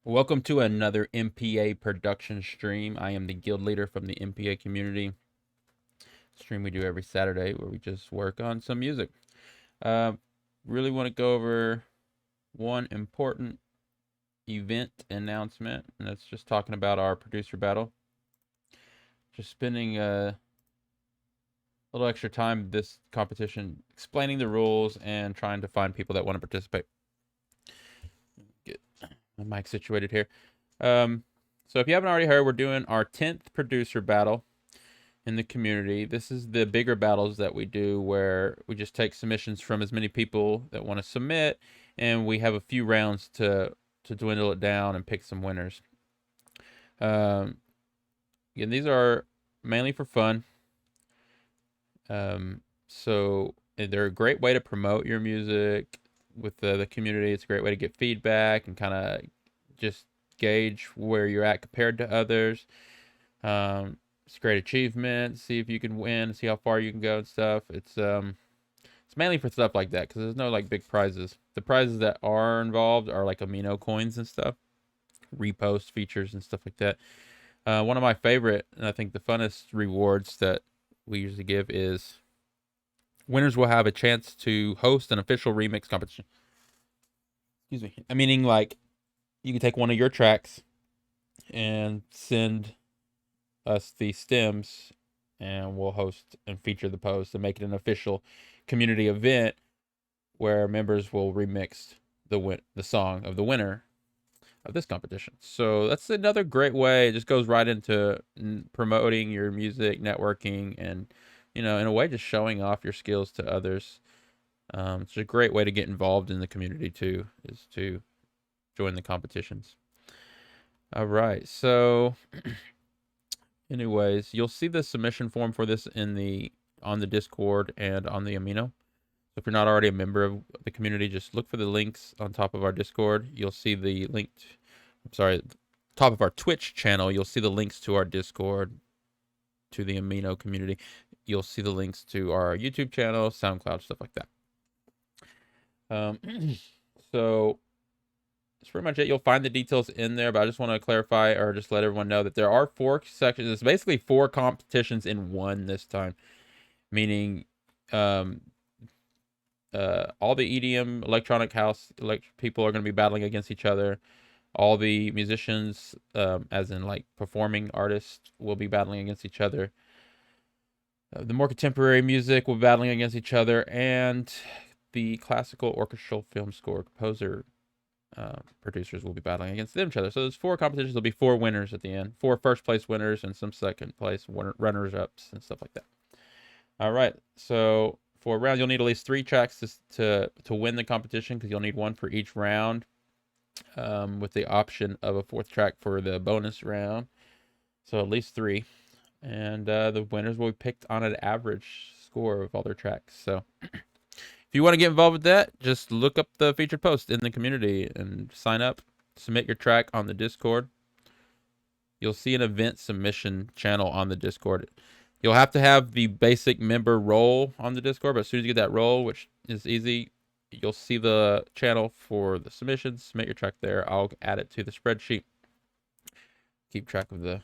Welcome to another MPA Production stream. I am the guild leader from the MPA community. Stream we do every Saturday where we just work on some music. Uh, really want to go over one important event announcement, and that's just talking about our producer battle. Just spending a little extra time this competition explaining the rules and trying to find people that want to participate. Get my mic situated here. So if you haven't already heard, we're doing our 10th producer battle in the community. This is the bigger battles that we do where we just take submissions from as many people that want to submit, and we have a few rounds to dwindle it down and pick some winners. Again, these are mainly for fun. So they're a great way to promote your music with the community. It's a great way to get feedback and kind of just gauge where you're at compared to others. It's a great achievement. See if you can win. See how far you can go and stuff. It's mainly for stuff like that because there's no like big prizes. The prizes that are involved are like amino coins and stuff, repost features and stuff like that. One of my favorite and I think the funnest rewards that we usually give is winners will have a chance to host an official remix competition. Excuse me. Meaning like you can take one of your tracks and send us the stems and we'll host and feature the post and make it an official community event where members will remix the song of the winner of this competition. So that's another great way. It just goes right into promoting your music, networking, and in a way just showing off your skills to others. It's a great way to get involved in the community too, is to join the competitions. All right, so anyways, you'll see the submission form for this on the Discord and on the Amino. So if you're not already a member of the community, just look for the links on top of our Discord. You'll see the link, top of our Twitch channel. You'll see the links to our Discord, to the Amino community. You'll see the links to our YouTube channel, SoundCloud, stuff like that. So that's pretty much it. You'll find the details in there, but I just want to clarify or just let everyone know that there are 4 sections. It's basically 4 competitions in one this time, meaning all the EDM, electronic house, people are going to be battling against each other. All the musicians, as in like performing artists, will be battling against each other. The more contemporary music will be battling against each other, and the classical, orchestral, film score composer producers will be battling against each other. So there's 4 competitions. There'll be 4 winners at the end, 4 first place winners, and some second place runners ups and stuff like that. All right, so for a round, you'll need at least 3 tracks to win the competition because you'll need 1 for each round, with the option of a 4th track for the bonus round. So at least 3, and the winners will be picked on an average score of all their tracks. So if you want to get involved with that, just look up the featured post in the community and sign up. Submit your track on the Discord. You'll see an event submission channel on the Discord. You'll have to have the basic member role on the Discord, but as soon as you get that role, which is easy, you'll see the channel for the submissions. Submit your track there. I'll add it to the spreadsheet. Keep track of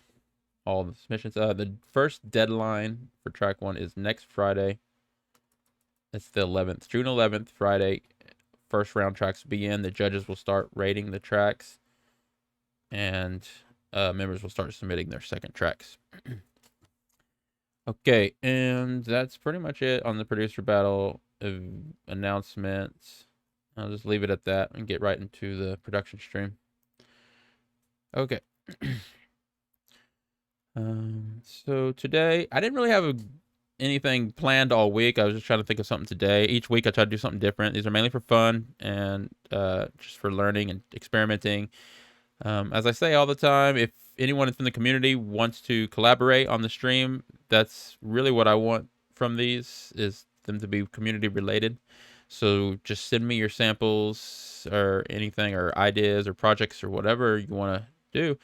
all the submissions. The first deadline for track 1 is next Friday. It's the 11th, June 11th, Friday. First round tracks begin. The judges will start rating the tracks, and members will start submitting their second tracks. Okay, and that's pretty much it on the producer battle announcements. I'll just leave it at that and get right into the production stream. Okay. So today I didn't really have anything planned all week. I was just trying to think of something today. Each week I try to do something different. These are mainly for fun and just for learning and experimenting. As I say all the time, if anyone from the community wants to collaborate on the stream, that's really what I want from these, is them to be community related. So just send me your samples or anything or ideas or projects or whatever you want to do,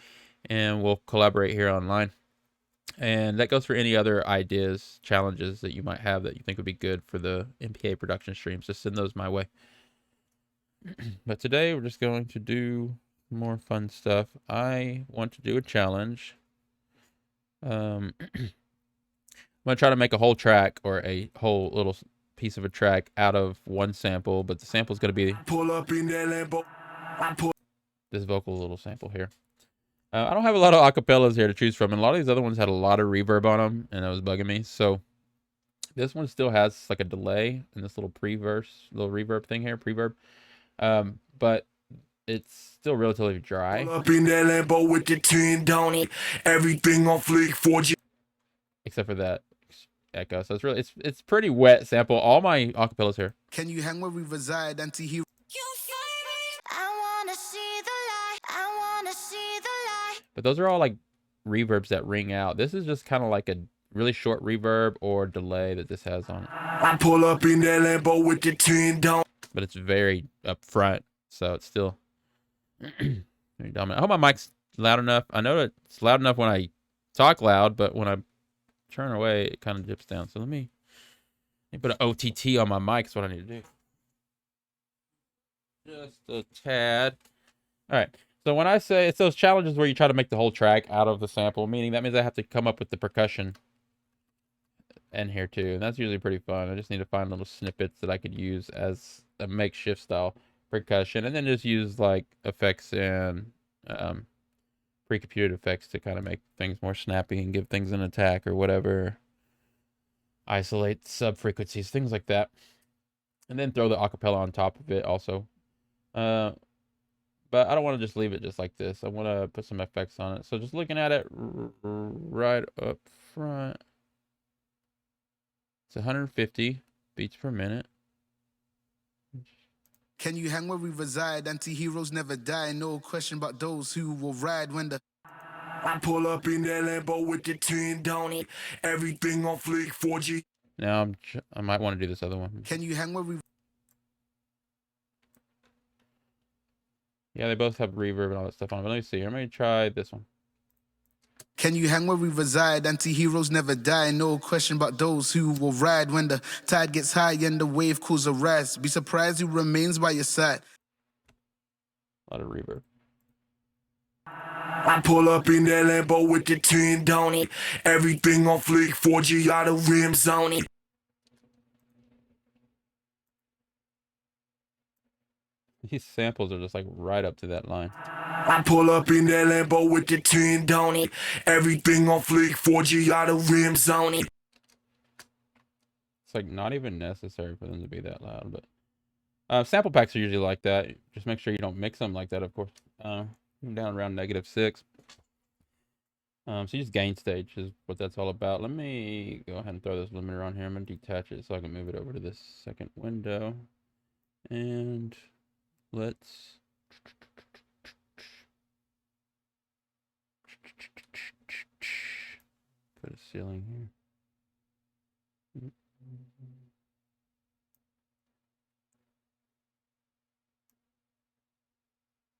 and we'll collaborate here online. And that goes for any other ideas, challenges that you might have that you think would be good for the MPA production streams. Just send those my way. But today we're just going to do more fun stuff. I want to do a challenge. I'm gonna try to make a whole track or a whole little piece of a track out of one sample, but the sample is gonna be pull up in that Lambo. this vocal little sample here. I don't have a lot of acapellas here to choose from, and a lot of these other ones had a lot of reverb on them, and it was bugging me. So this one still has like a delay in this little pre-verse, little reverb thing here, preverb. But it's still relatively dry. Pull up in that Lambo with the 10 down it. Everything on fleek 4G. Except for that echo. So it's really it's pretty wet sample. All my acapellas here. Can you hang where we reside? Anti-hero. I wanna see the light. I wanna see the light. But those are all like reverbs that ring out. This is just kind of like a really short reverb or delay that this has on it. I pull up in that Lambo with the 10 down. But it's very upfront, so it's still very dominant. I hope my mic's loud enough. I know that it's loud enough when I talk loud, but when I turn away, it kind of dips down. So let me put an OTT on my mic. Is what I need to do. Just a tad. All right. So when I say it's those challenges where you try to make the whole track out of the sample, meaning that means I have to come up with the percussion in here too. And that's usually pretty fun. I just need to find little snippets that I could use as a makeshift style percussion, and then just use like effects and pre-computed effects to kind of make things more snappy and give things an attack or whatever. Isolate sub frequencies, things like that. And then throw the acapella on top of it also. But I don't want to just leave it just like this. I want to put some effects on it. So just looking at it right up front, it's 150 beats per minute. Can you hang where we reside? Anti-heroes never die. No question about those who will ride when the I pull up in that Lambo with the 10 down it. Everything on fleek 4G. Now I might want to do this other one. Can you hang where we Yeah, they both have reverb and all that stuff on it. But let me see. I'm going to try this one. Can you hang where we reside? Anti-heroes never die. No question about those who will ride when the tide gets high and the wave cools a rise. Be surprised who remains by your side. A lot of reverb. I pull up in that Lambo with the 10 down it. Everything on fleek 4G out of rims on it. These samples are just like right up to that line. I pull up in that Lambo with the 10 down it. Everything on fleek 4G out of rims on it. It's like not even necessary for them to be that loud, but sample packs are usually like that. Just make sure you don't mix them like that, of course. Down around -6. So you just gain stage is what that's all about. Let me go ahead and throw this limiter on here. I'm gonna detach it so I can move it over to this second window. And let's put a ceiling here.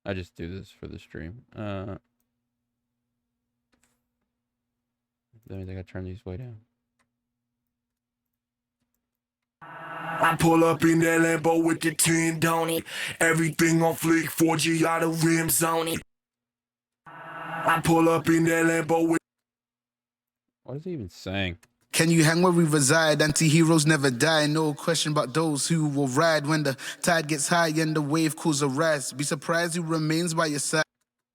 I just do this for the stream. That means I gotta turn these way down. I pull up in that Lambo with the 10 down it. Everything on fleek 4G out of rims on it. I pull up in that Lambo with. What is he even saying? Can you hang where we reside? Anti-heroes never die. No question about those who will ride when the tide gets high and the wave cools a rise. Be surprised who remains by your side.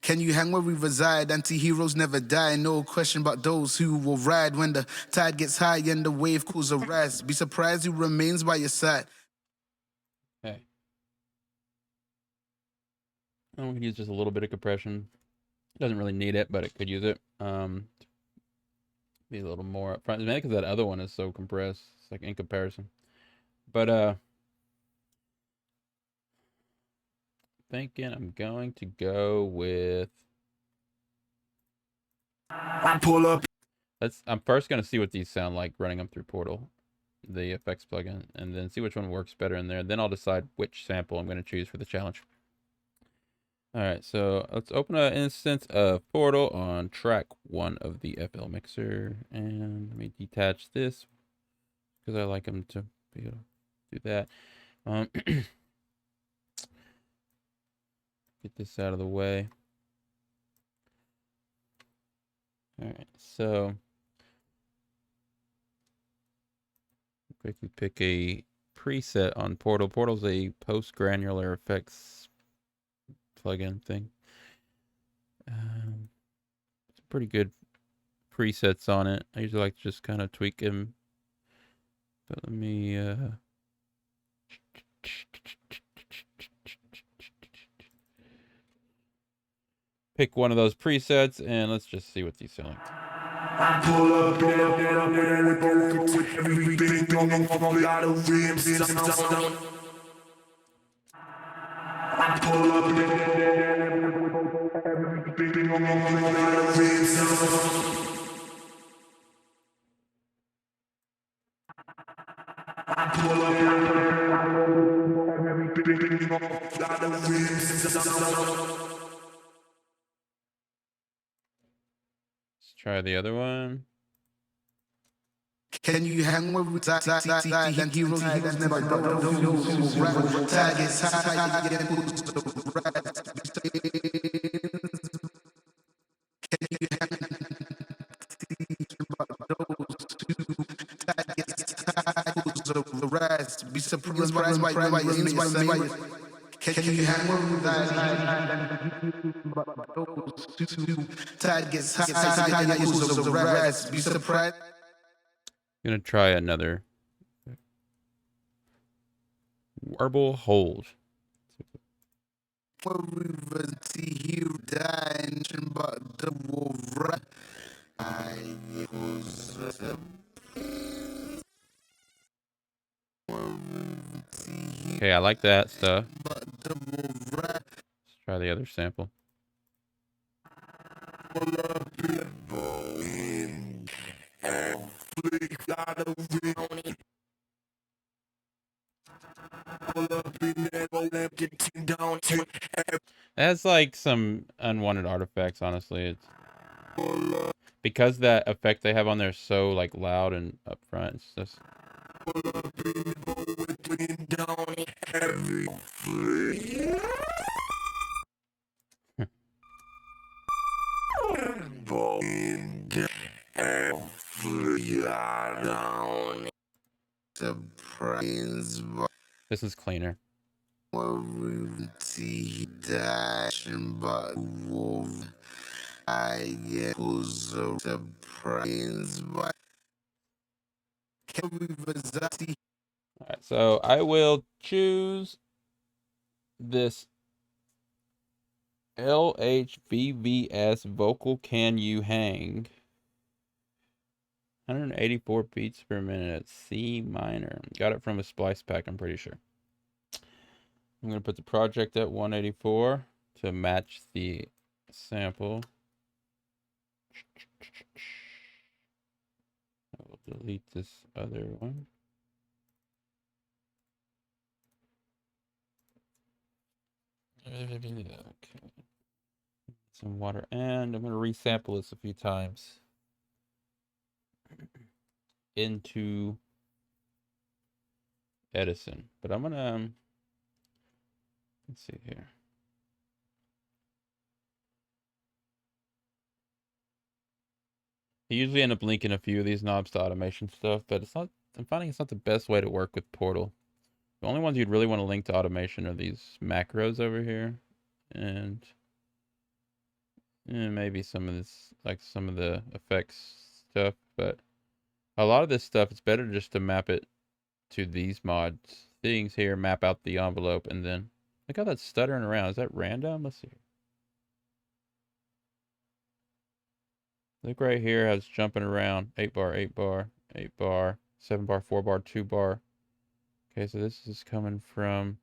Can you hang where we reside? Anti-heroes never die. No question about those who will ride when the tide gets high and the wave cools a rise. Be surprised who remains by your side. Hey. I'm gonna use just a little bit of compression. Doesn't really need it, but it could use it. Be a little more upfront, mainly because that other one is so compressed. It's like in comparison. But thinking I'm going to go with. I pull up. I'm first gonna see what these sound like running them through Portal, the effects plugin, and then see which one works better in there. Then I'll decide which sample I'm gonna choose for the challenge. All right, so let's open an instance of Portal on track 1 of the FL Mixer, and let me detach this because I like them to be able to do that. Get this out of the way. All right, so quickly pick a preset on Portal. Portal's a post-granular effects plugin thing. It's pretty good presets on it. I usually like to just kind of tweak them. But let me pick one of those presets and let's just see what these sound like. Let's try the other one. Can you hang with reside and heroes never know targets high and the rest be surprised by can you hang with targets high and the rest be surprised. I'm gonna try another warble hold. But the war Okay, I like that stuff. Let's try the other sample. It has like some unwanted artifacts, honestly. It's because that effect they have on there is so like loud and upfront. It's just this is cleaner. Alright, so I will choose this LHVVS vocal Can You Hang. 184 beats per minute at C minor. Got it from a splice pack, I'm pretty sure. I'm going to put the project at 184 to match the sample. I will delete this other one. Okay. Some water, and I'm going to resample this a few times into Edison. But I'm going to, let's see here. I usually end up linking a few of these knobs to automation stuff, but it's not, I'm finding it's not the best way to work with Portal. The only ones you'd really want to link to automation are these macros over here, and maybe some of this, like some of the effects stuff, but a lot of this stuff, it's better just to map it to these mods things here, map out the envelope, and then look how that's stuttering around. Is that random? Let's see. Look right here how it's jumping around. 8 bar, 8 bar, 8 bar, 7 bar, 4 bar, 2 bar. Okay, so this is coming from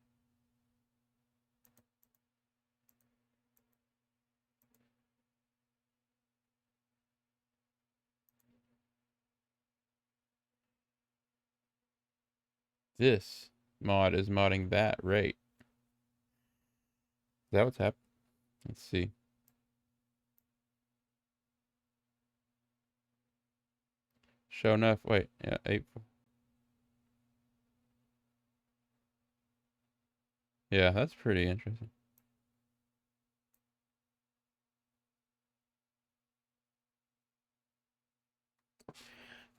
this mod is modding that rate. Is that what's happening? Let's see. Show enough. Wait, yeah, 8. Yeah, that's pretty interesting.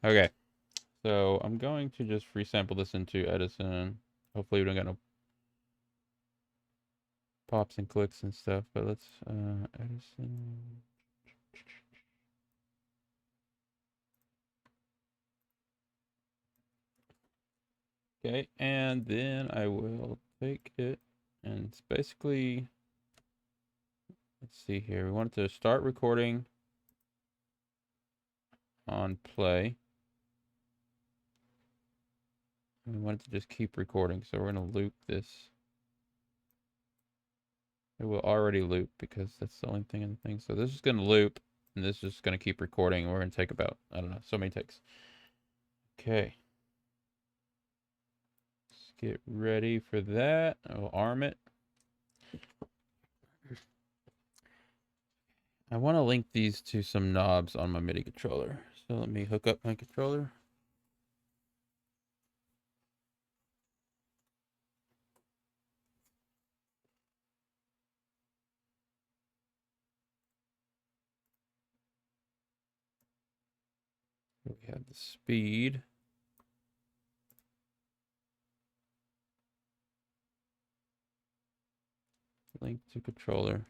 Okay, so I'm going to just resample this into Edison. Hopefully we don't get no pops and clicks and stuff, but let's Edison. Okay, and then I will take it, and it's basically, let's see here. We want it to start recording on play. And we want it to just keep recording, so we're going to loop this. It will already loop because that's the only thing in the thing. So this is going to loop, and this is going to keep recording, and we're going to take about, I don't know, so many takes. Okay. Let's get ready for that. I will arm it. I want to link these to some knobs on my MIDI controller. So let me hook up my controller. We have the speed. Link to controller.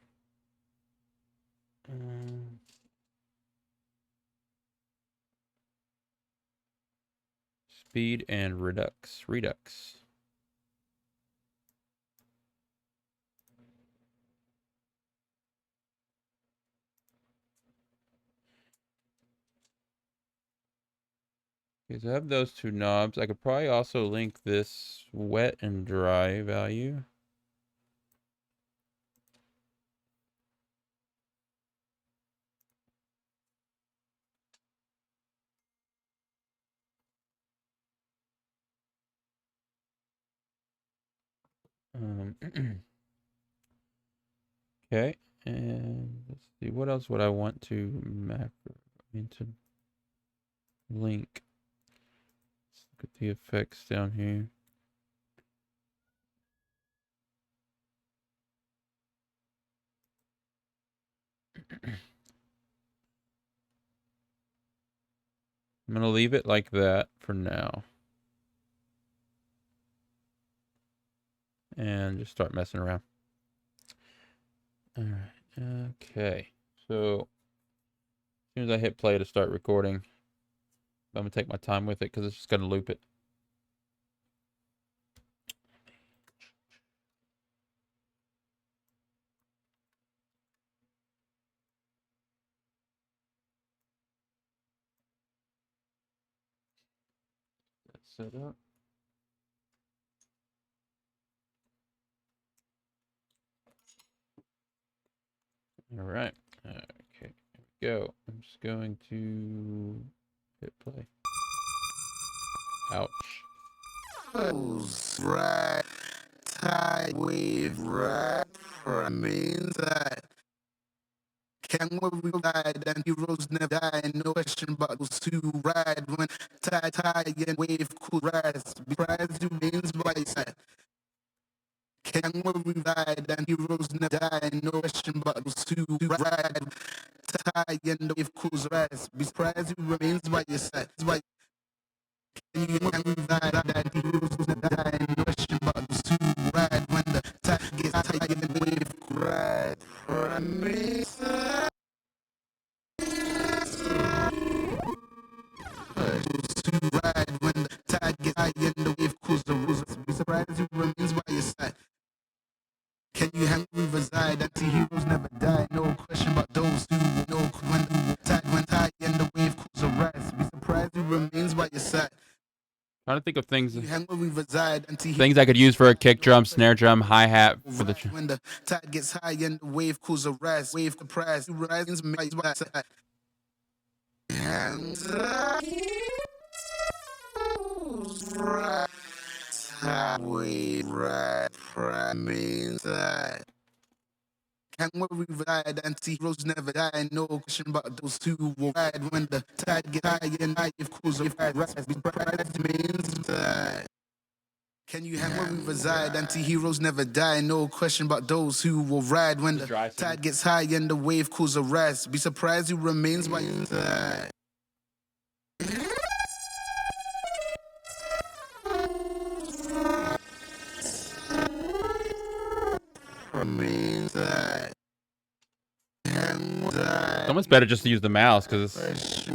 Speed and redux. Redux. Okay, so I have those two knobs. I could probably also link this wet and dry value. Okay, and let's see, what else would I want to to link? Let's look at the effects down here. I'm gonna leave it like that for now. And just start messing around. All right, okay. So as soon as I hit play to start recording, I'm gonna take my time with it because it's just gonna loop it. That's set up. All right. Okay, here we go. I'm just going to hit play. Ouch. Right, tide wave, right, means that. Can we ride and heroes never die? No question about those who ride when tide and wave could rise. Be surprised remains by your side. Can we ride and heroes never die? No question about those who ride. Tide and wave could rise. Be surprised remains by your side. Can we ride and heroes never die? No question about those who ride when the tide gets tight and wave could rise. To ride when the tide gets high and the wave cools the rules. Be surprised who remains by your side. Can you hang with reside? Anti-heroes never die. No question about those who know when the tide and the wave cools the rise. Be surprised who remains by your side. Trying to think of things things I could use for a kick drum, snare drum, hi-hat for the when the tide gets high and the wave cools the rise. Wave comprise who rises by your side. Means that. Can we ride anti-heroes never die? No question about those who will ride when the tide gets high and high if cools of rise. Be surprised means that. Can you hang where we reside? Anti-heroes never die. No question about those who will ride when the tide gets high and the wave cools the rise. Be surprised who remains by your side. It's almost better just to use the mouse because it's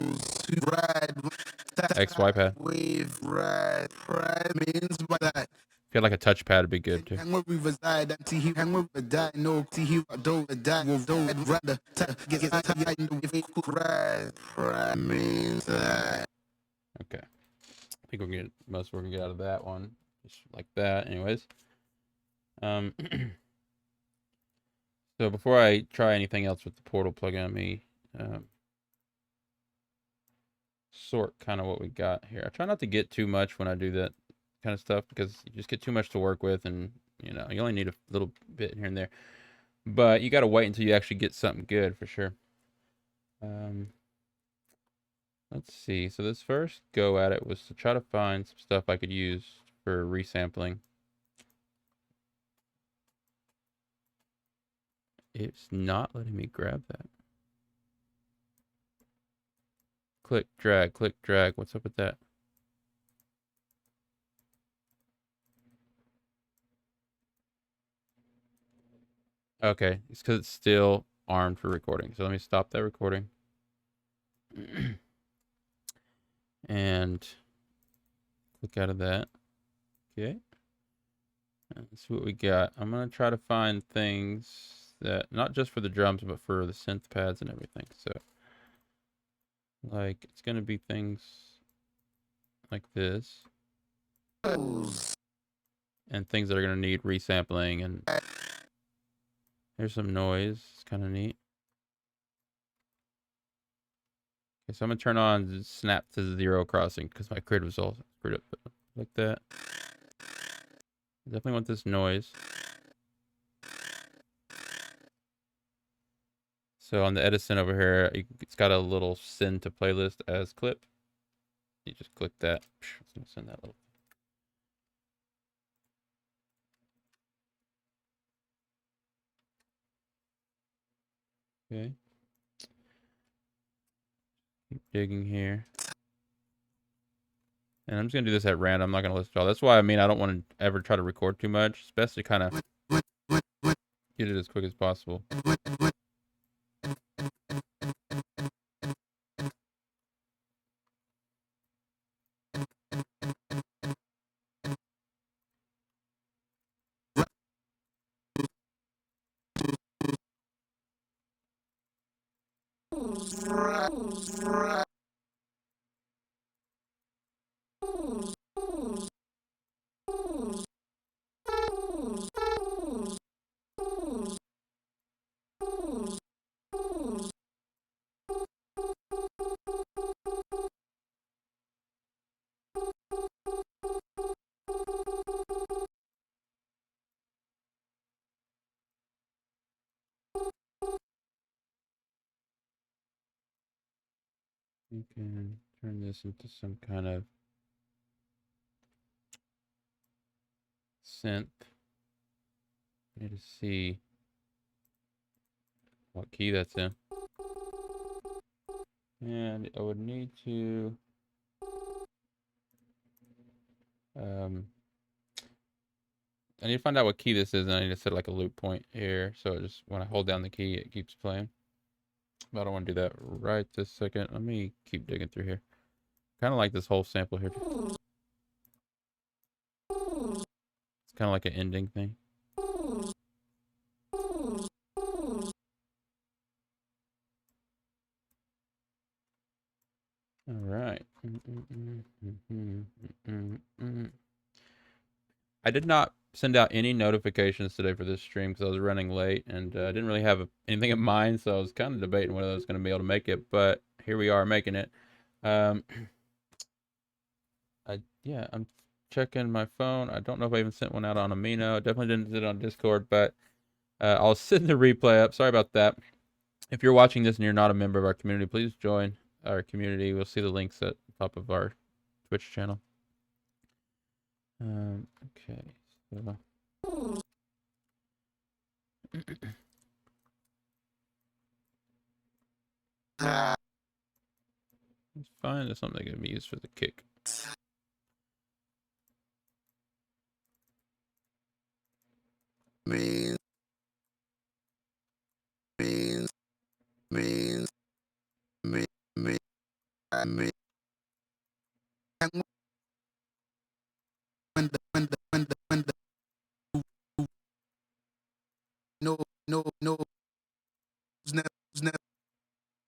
X Y pad. Feel like a touchpad would be good too. Okay. I think we're getting most we're gonna get out of that one. Just like that. Anyways. So before I try anything else with the portal plugin, let me sort kind of what we got here. I try not to get too much when I do that kind of stuff because you just get too much to work with, and you know you only need a little bit here and there. But you got to wait until you actually get something good for sure. Let's see. So this first go at it was to try to find some stuff I could use for resampling. It's not letting me grab that. Click, drag, click, drag. What's up with that? Okay, it's because it's still armed for recording. So let me stop that recording. And click out of that. Okay. Let's see what we got. I'm going to try to find things that, not just for the drums, but for the synth pads and everything. So, like, it's going to be things like this. And things that are going to need resampling. And here's some noise. It's kind of neat. Okay, so I'm going to turn on snap to zero crossing because my grid was all screwed up. Like that. Definitely want this noise. So on the Edison over here, it's got a little send to playlist as clip. You just click that. It's gonna send that little. Okay. Keep digging here. And I'm just gonna do this at random. I'm not gonna list it all. That's why I mean I don't want to ever try to record too much. It's best to kind of get it as quick as possible. You can turn this into some kind of synth. I need to see what key that's in. And I would need to I need to find out what key this is, and I need to set like a loop point here. So just when I hold down the key, it keeps playing. But I don't want to do that right this second. Let me keep digging through here. Kind of like this whole sample here. It's kind of like an ending thing. All right. I did not send out any notifications today for this stream because I was running late and I didn't really have anything in mind, so I was kind of debating whether I was going to be able to make it, but here we are making it. Yeah, I'm checking my phone. I don't know if I even sent one out on Amino. I definitely didn't send it on Discord, but I'll send the replay up. Sorry about that. If you're watching this and you're not a member of our community, please join our community. We'll see the links at the top of our Twitch channel. Okay, so it's fine. It's something that can be used for the kick. means me me me hang when the no no never never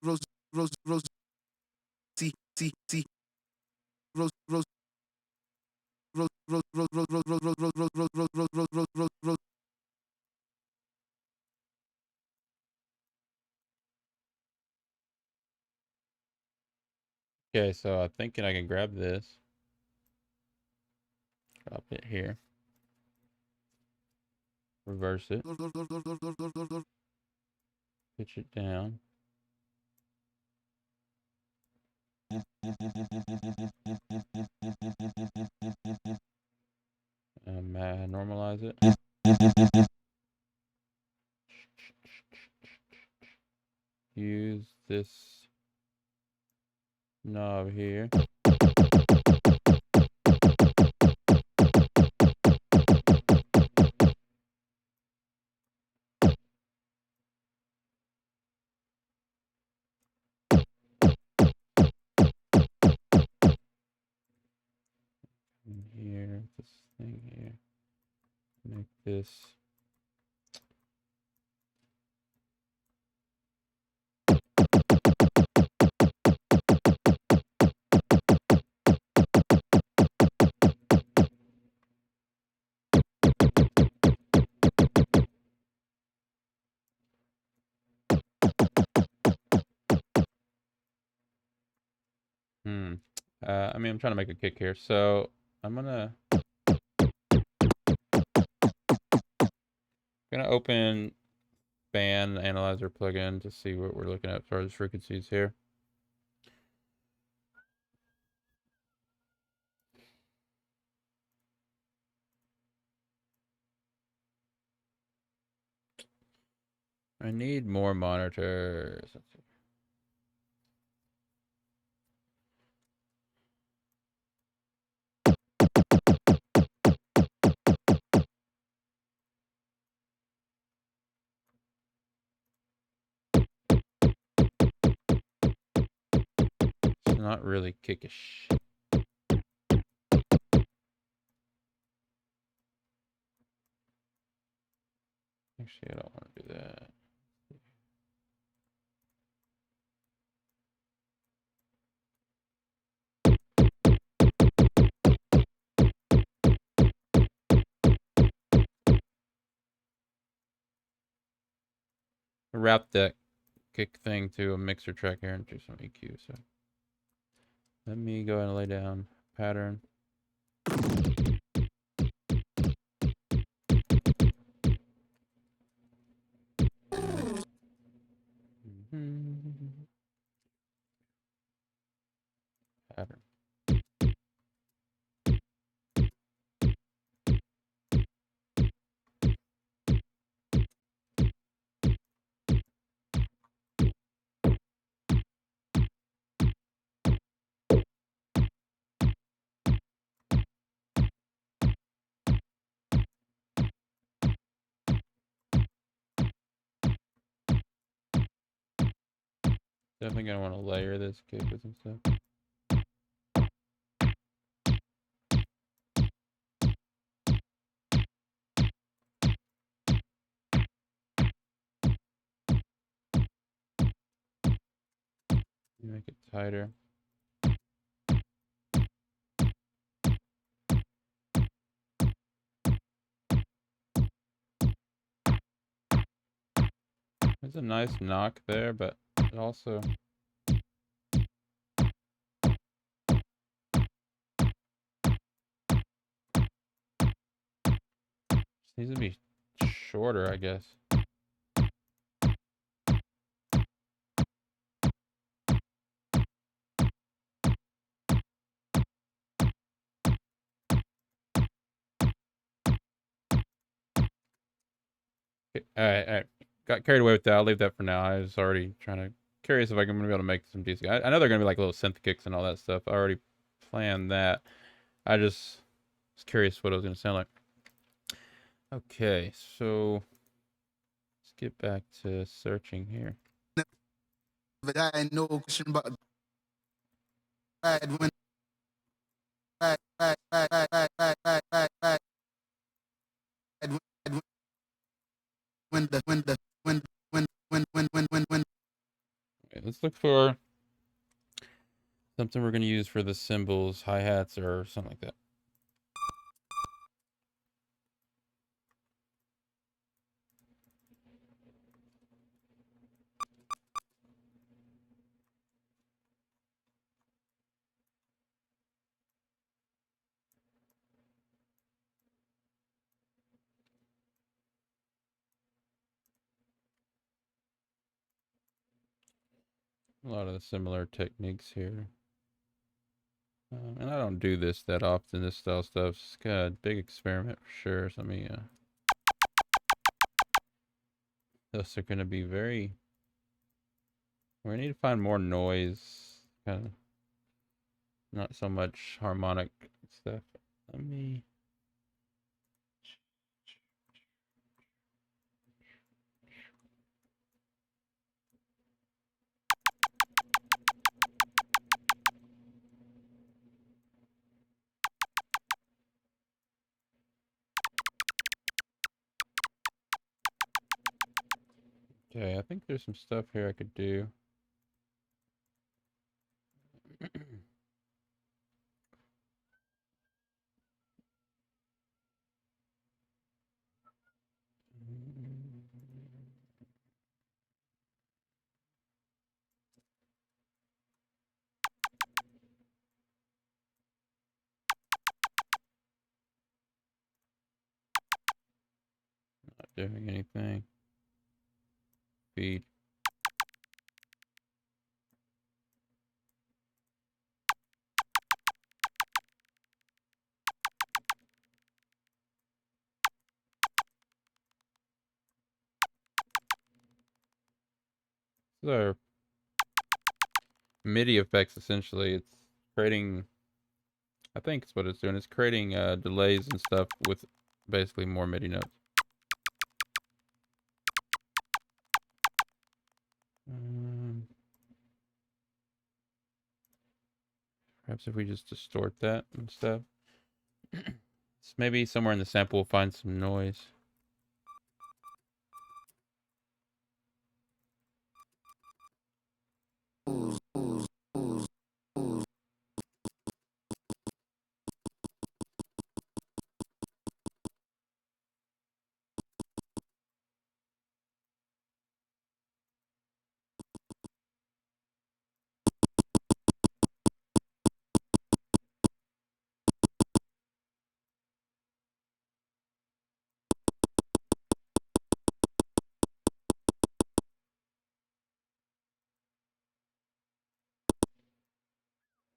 rose rose see rose rose rose rose rose rose rose rose rose rose rose rose rose rose rose rose. Okay, so I'm thinking I can grab this, drop it here, reverse it, pitch it down. Normalize it. Use this knob here. In here, this thing here. Make this. I mean, I'm trying to make a kick here, so I'm gonna open band analyzer plugin to see what we're looking at as far as frequencies here. I need more monitors. Let's see. It's not really kickish. Actually, I don't want to do that. Route that kick thing to a mixer track here and do some EQ. So let me go ahead and lay down pattern. Pattern. Definitely gonna want to layer this kick with some stuff. Make it tighter. There's a nice knock there, but it also just needs to be shorter, I guess. All right. Got carried away with that. I'll leave that for now. I was already curious if I'm gonna be able to make some decent. I know they're gonna be like little synth kicks and all that stuff. I already planned that. I just was curious what it was gonna sound like. Okay, so let's get back to searching here. die, no question, but ride when when Okay, let's look for something we're going to use for the cymbals, hi-hats, or something like that. A lot of the similar techniques here. And I don't do this that often, this style stuff. It's kind of a big experiment for sure. So let me, those are going to be very, we need to find more noise, kind of, not so much harmonic stuff. Let me, okay, I think there's some stuff here I could do. Not doing anything. Feed. These are MIDI effects essentially. It's creating, I think it's what it's doing. It's creating delays and stuff with basically more MIDI notes. Perhaps if we just distort that and stuff. So maybe somewhere in the sample we'll find some noise.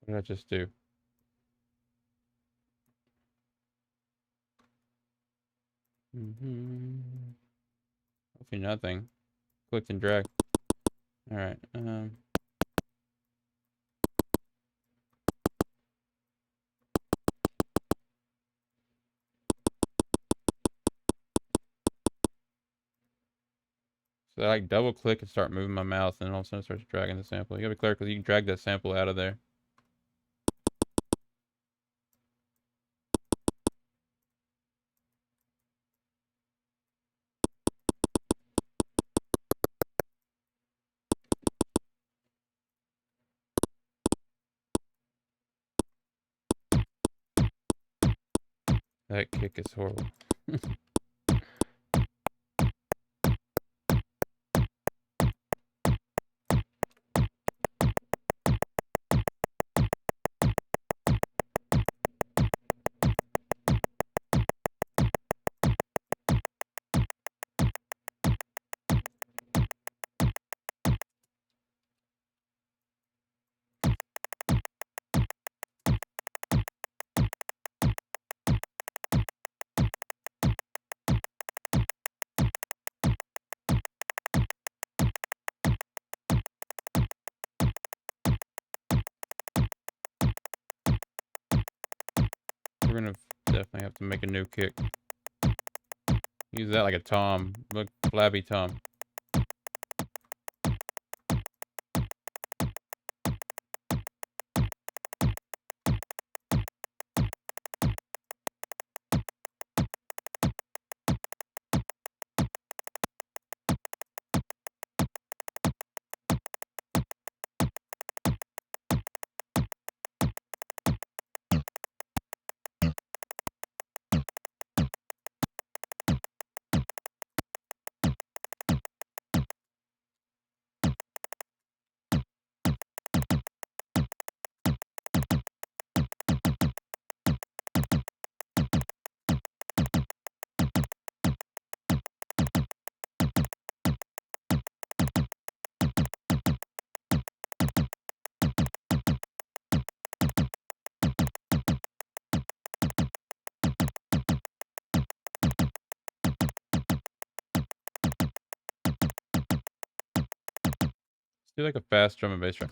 What did I just do? Hopefully nothing. Click and drag. All right. So I like double click and start moving my mouse, and all of a sudden it starts dragging the sample. You gotta be clear because you can drag that sample out of there. That kick is horrible. We're gonna definitely have to make a new kick. Use that like a tom. Look, flabby tom. do like a fast drum and bass drum.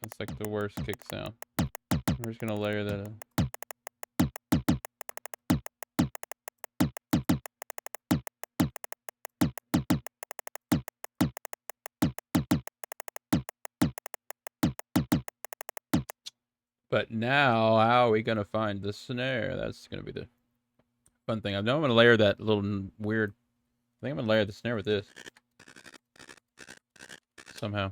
That's like the worst kick sound. We're just gonna layer that in. But now, how are we gonna find the snare? That's gonna be the fun thing. I know I'm gonna layer that little weird. I think I'm gonna layer the snare with this somehow.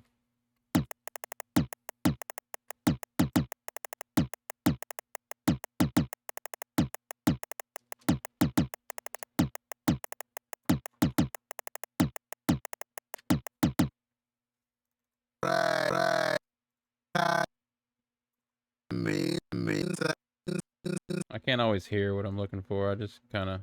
I can't always hear what I'm looking for. I just kind of.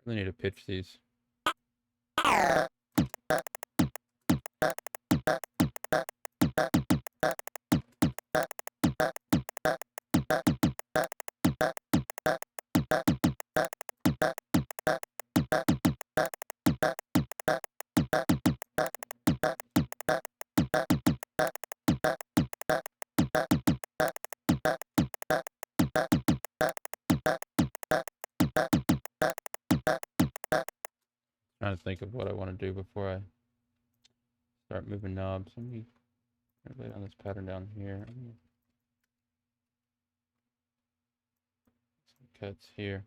I need to pitch these. Trying to think of what I want to do before I start moving knobs. Let me lay down this pattern down here. Some cuts here.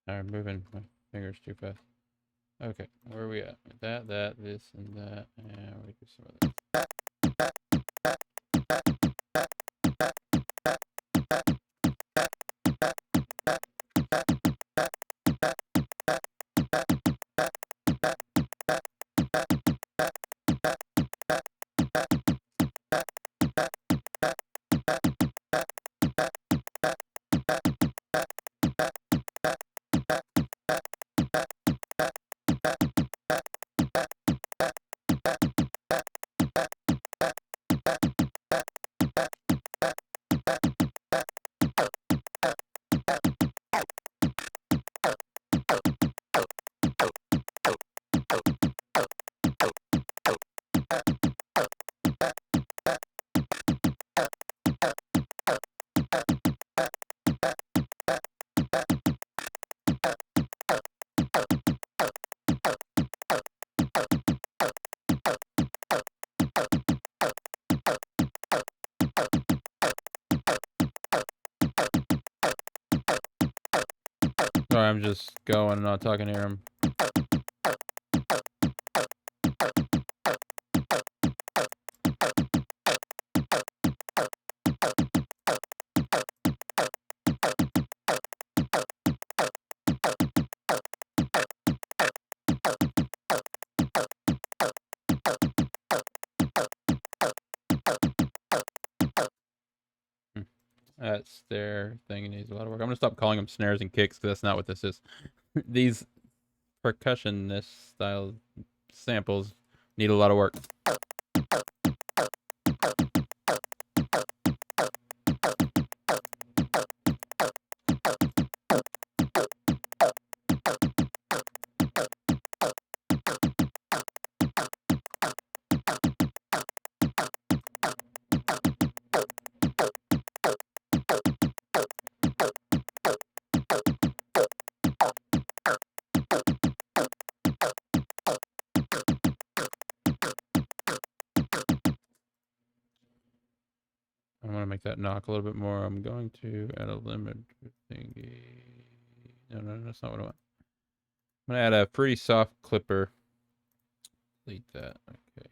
I'm moving my fingers too fast. Okay, where are we at? That, this, and that. And we do some of that. I'm just going and not talking to him. That snare thing needs a lot of work. I'm gonna stop calling them snares and kicks because that's not what this is. These percussionist style samples need a lot of work. I want to make that knock a little bit more. I'm going to add a limit thingy. No, that's not what I want. I'm going to add a pretty soft clipper. Delete that. Okay.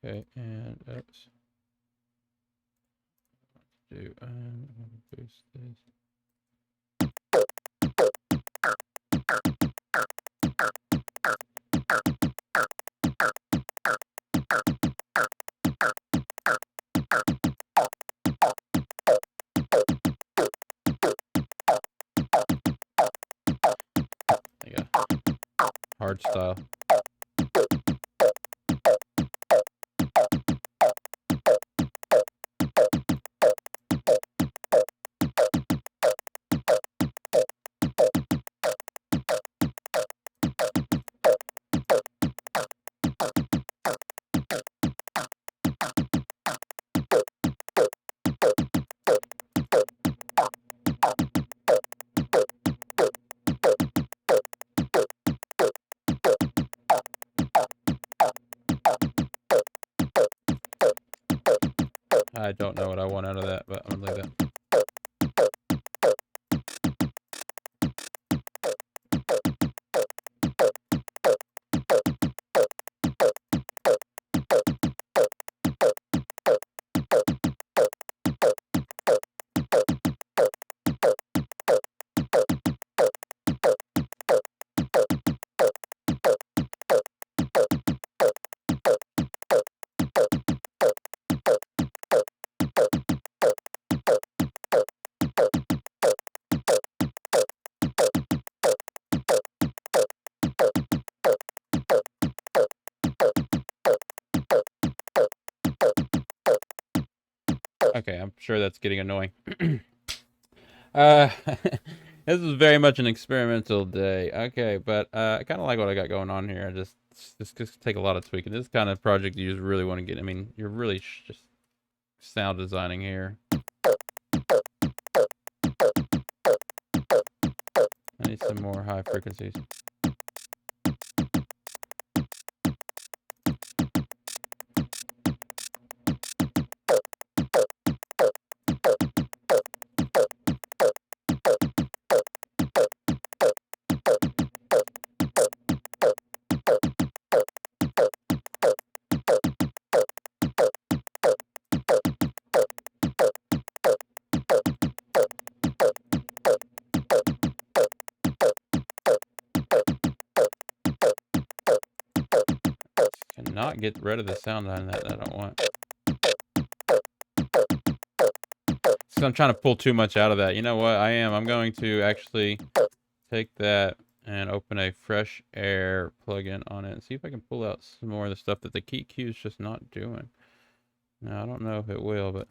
Okay, and oops. I'm going to boost this. Hard style. I don't know what I want out of that, but I'm gonna leave that. Okay, I'm sure that's getting annoying. This is very much an experimental day. Okay, but I kind of like what I got going on here. Just take a lot of tweaking. This kind of project you just really want to get. I mean, you're really just sound designing here. I need some more high frequencies. Cannot get rid of the sound on that I don't want. So I'm trying to pull too much out of that. You know what? I'm going to actually take that and open a fresh air plugin on it and see if I can pull out some more of the stuff that the EQ is just not doing. Now, I don't know if it will, but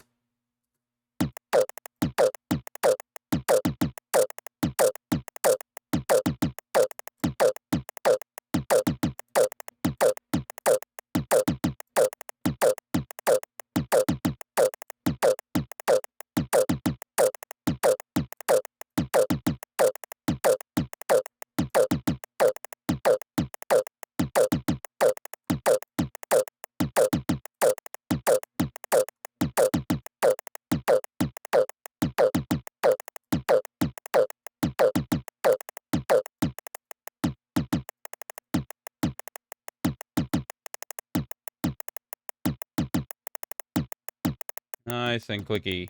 nice and clicky.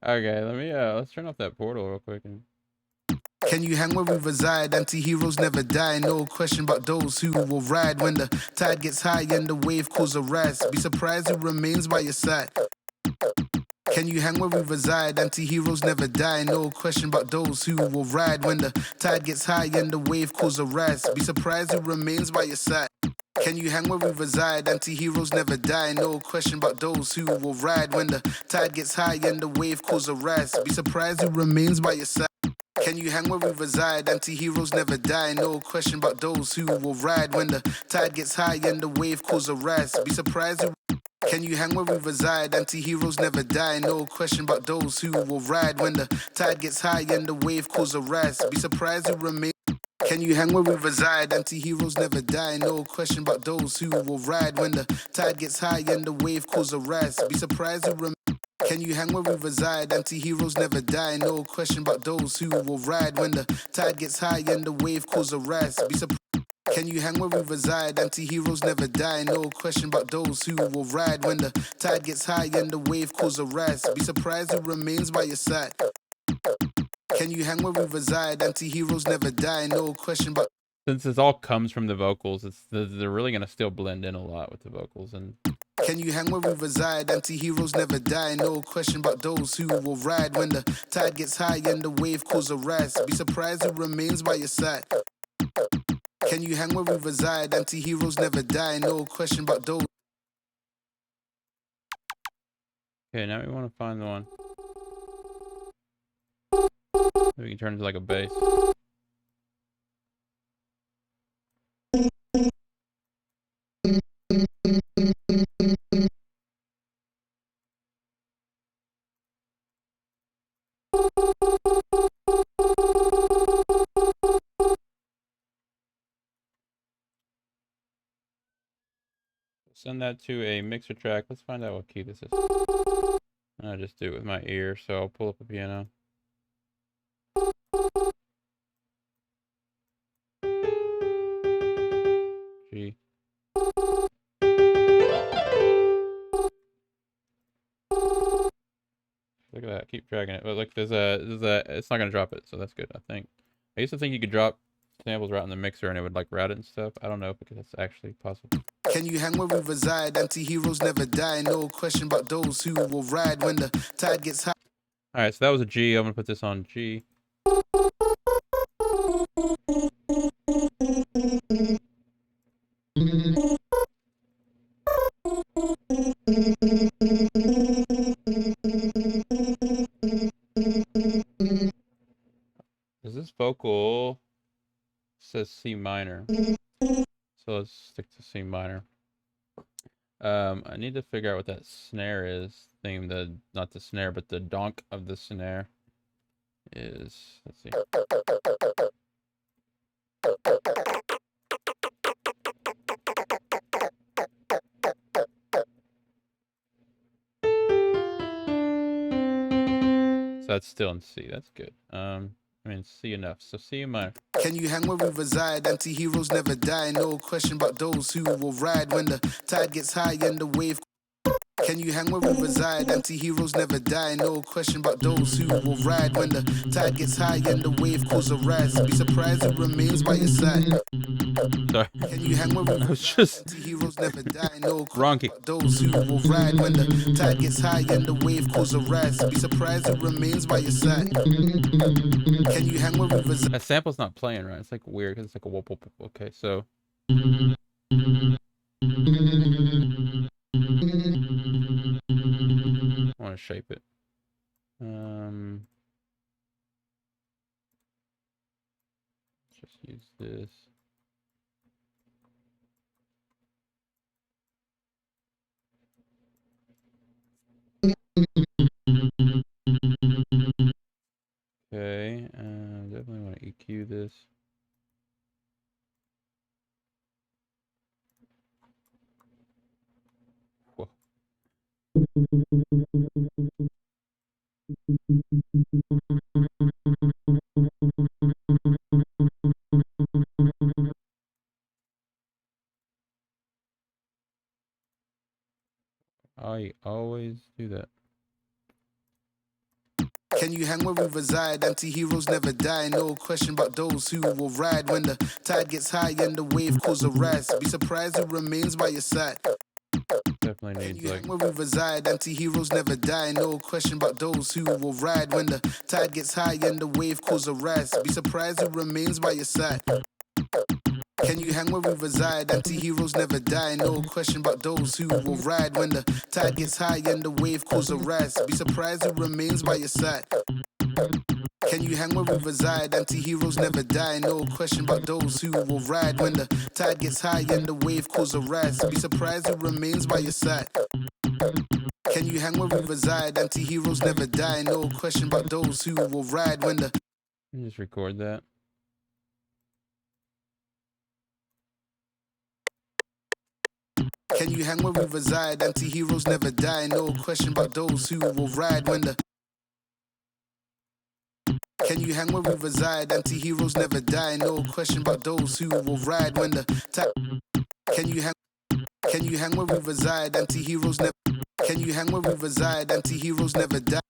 Okay, let's turn off that portal real quick and Can you hang where we reside? Anti-heroes never die. No question about those who will ride when the tide gets high and the wave causes a rise. Be surprised who remains by your side. Can you hang where we reside? Anti-heroes never die. No question about those who will ride when the tide gets high and the wave causes a rise. Be surprised who remains by your side. Can you hang where we reside? Anti-heroes never die. No question about those who will ride when the tide gets high and the wave causes a rise. Be surprised who remains by your side. Can you hang where we reside? Anti-heroes never die. No question about those who will ride when the tide gets high and the wave causes a rise. Be surprised who. Can you hang where we reside? Anti-heroes never die. No question about those who will ride when the tide gets high and the wave causes a rise. Be surprised who remain. Can you hang where we reside? Anti-heroes never die. No question about those who will ride when the tide gets high and the wave causes a rise. Be surprised who remain. Can you hang where we reside? Anti-heroes never die. No question about those who will ride when the tide gets high and the wave causes a rise. Be surprised. Can you hang where we reside? Anti-heroes never die. No question about those who will ride when the tide gets high and the wave causes a rise. Be surprised who remains by your side. Can you hang where we reside? Anti-heroes never die. No question about. since this all comes from the vocals, they're really gonna still blend in a lot with the vocals. And can you hang where we reside? Anti-heroes never die. No question about those who will ride when the tide gets high and the wave causes a rise. Be surprised who remains by your side. Can you hang where we reside? Anti-heroes never die. No question about those. okay, now we want to find the one. We can turn it into like a bass. Send that to a mixer track. Let's find out what key this is. I'll just do it with my ear, so I'll pull up a piano. G. Look at that, keep dragging it. But look, it's not gonna drop it, so that's good, I think. I used to think you could drop samples right in the mixer and it would like route it and stuff. I don't know if it's actually possible. Can you hang where we reside? Anti-heroes never die. No question about those who will ride when the tide gets high. Alright, so that was a G. I'm gonna put this on G. Is this vocal says C minor, so let's stick to C minor. I need to figure out what that snare is. Not the snare, but the donk of the snare is. Let's see. So that's still in C. That's good. I mean, C enough. So C minor. Can you hang where we reside? Anti-heroes never die. No question about those who will ride when the tide gets high and the wave. Can you hang where we reside? Anti-heroes never die. No question about those who will ride when the tide gets high and the wave causes a rise. Be surprised who remains by your side. Sorry. Can you hang where we I was just anti-heroes never die. No wrong key. those who will ride when the tide gets high and the wave causes a rise. Be surprised who remains by your side. Can you hang where we reside? That sample's not playing right. It's like weird because it's like a whoop whoop. Okay, so. I want to shape it. Just this. Okay, definitely want to EQ this. Whoa. I always do that. Can you hang where we reside? Anti-heroes never die. No question about those who will ride when the tide gets high and the wave causes a rise. Be surprised who remains by your side. Definitely Can needs you like hang where we reside? Anti-heroes never die. No question about those who will ride when the tide gets high and the wave causes a rise. Be surprised who remains by your side. Can you hang where we reside? Anti-heroes never die. No question about those who will ride when the tide gets high and the wave causes a rise. Be surprised who remains by your side. Can you hang where we reside? Anti-heroes never die. No question about those who will ride when the tide gets high and the wave causes a rise. Be surprised who remains by your side. Can you hang where we reside? Anti-heroes never die. No question about those who will ride when the... just record that. Can you hang where we reside? Anti-heroes never die. No question about those who will ride when the... Can you hang where we reside? Anti-heroes never die. No question about those who will ride when the... Can you hang... Can you hang where we reside? Anti-heroes never... Can you hang where we reside? Anti-heroes never die.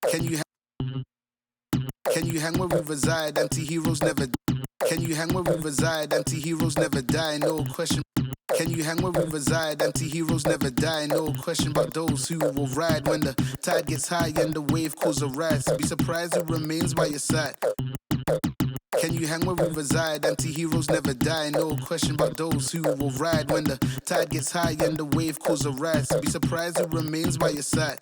Can you hang... Can you hang where we reside? Anti-heroes never... Can you hang where we reside? Anti-heroes never die. No question... Can you hang where we reside? Anti-heroes never die. No question about those who will ride when the tide gets high and the wave causes a rise. Be surprised who remains by your side. Can you hang where we reside? Anti-heroes never die. No question about those who will ride when the tide gets high and the wave causes a rise. Be surprised who remains by your side.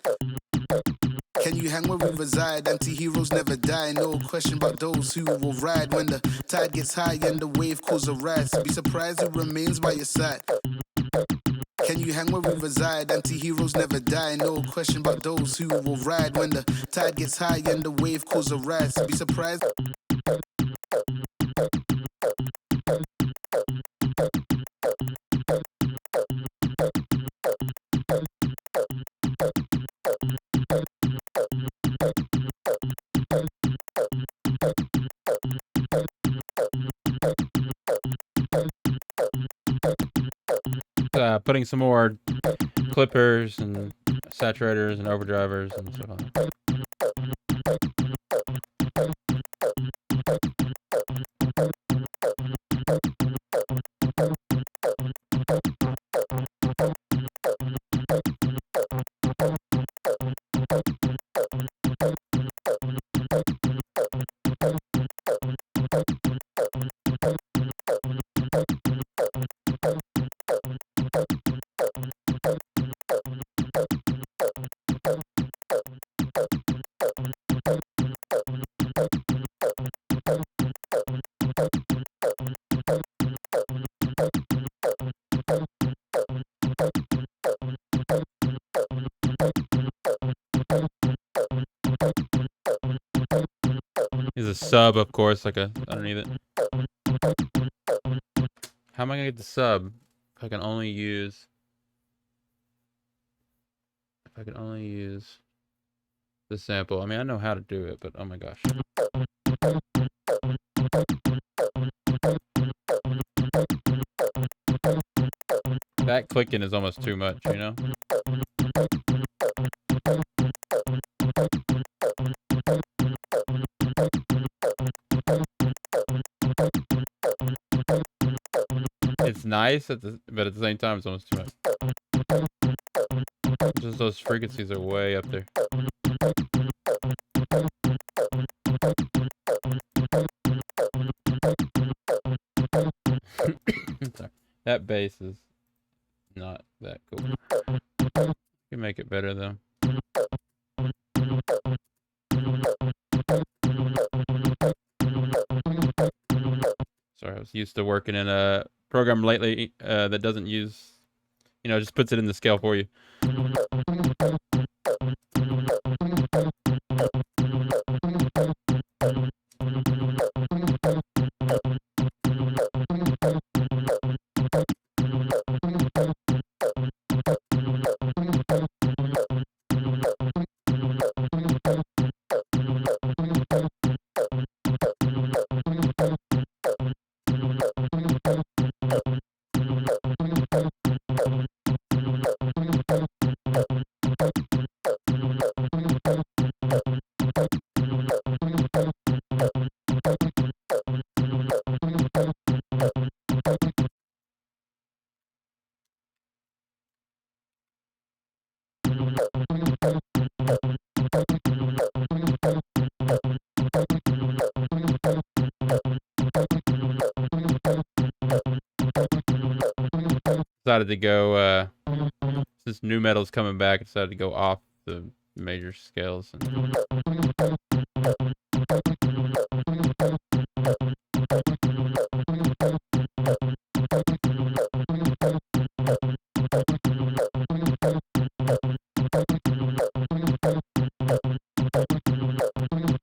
Can you hang where we reside? Anti-heroes never die. No question about those who will ride when the tide gets high and the wave causes a rise. Be surprised who remains by your side. Can you hang where we reside? Anti-heroes never die. No question about those who will ride when the tide gets high and the wave causes a rise. Be surprised. Putting some more clippers and saturators and overdrivers and stuff on it. Is a sub, of course, like a underneath it. How am I gonna get the sub if I can only use the sample? I mean, I know how to do it, but oh my gosh. That clicking is almost too much, you know? It's nice, but at the same time, it's almost too much. Just those frequencies are way up there. Sorry. That bass is not that cool. You can make it better though. Sorry, I was was used to working in a program lately that doesn't use, just puts it in the scale for you. Decided to go, since new metal's coming back, decided to go off the major scales and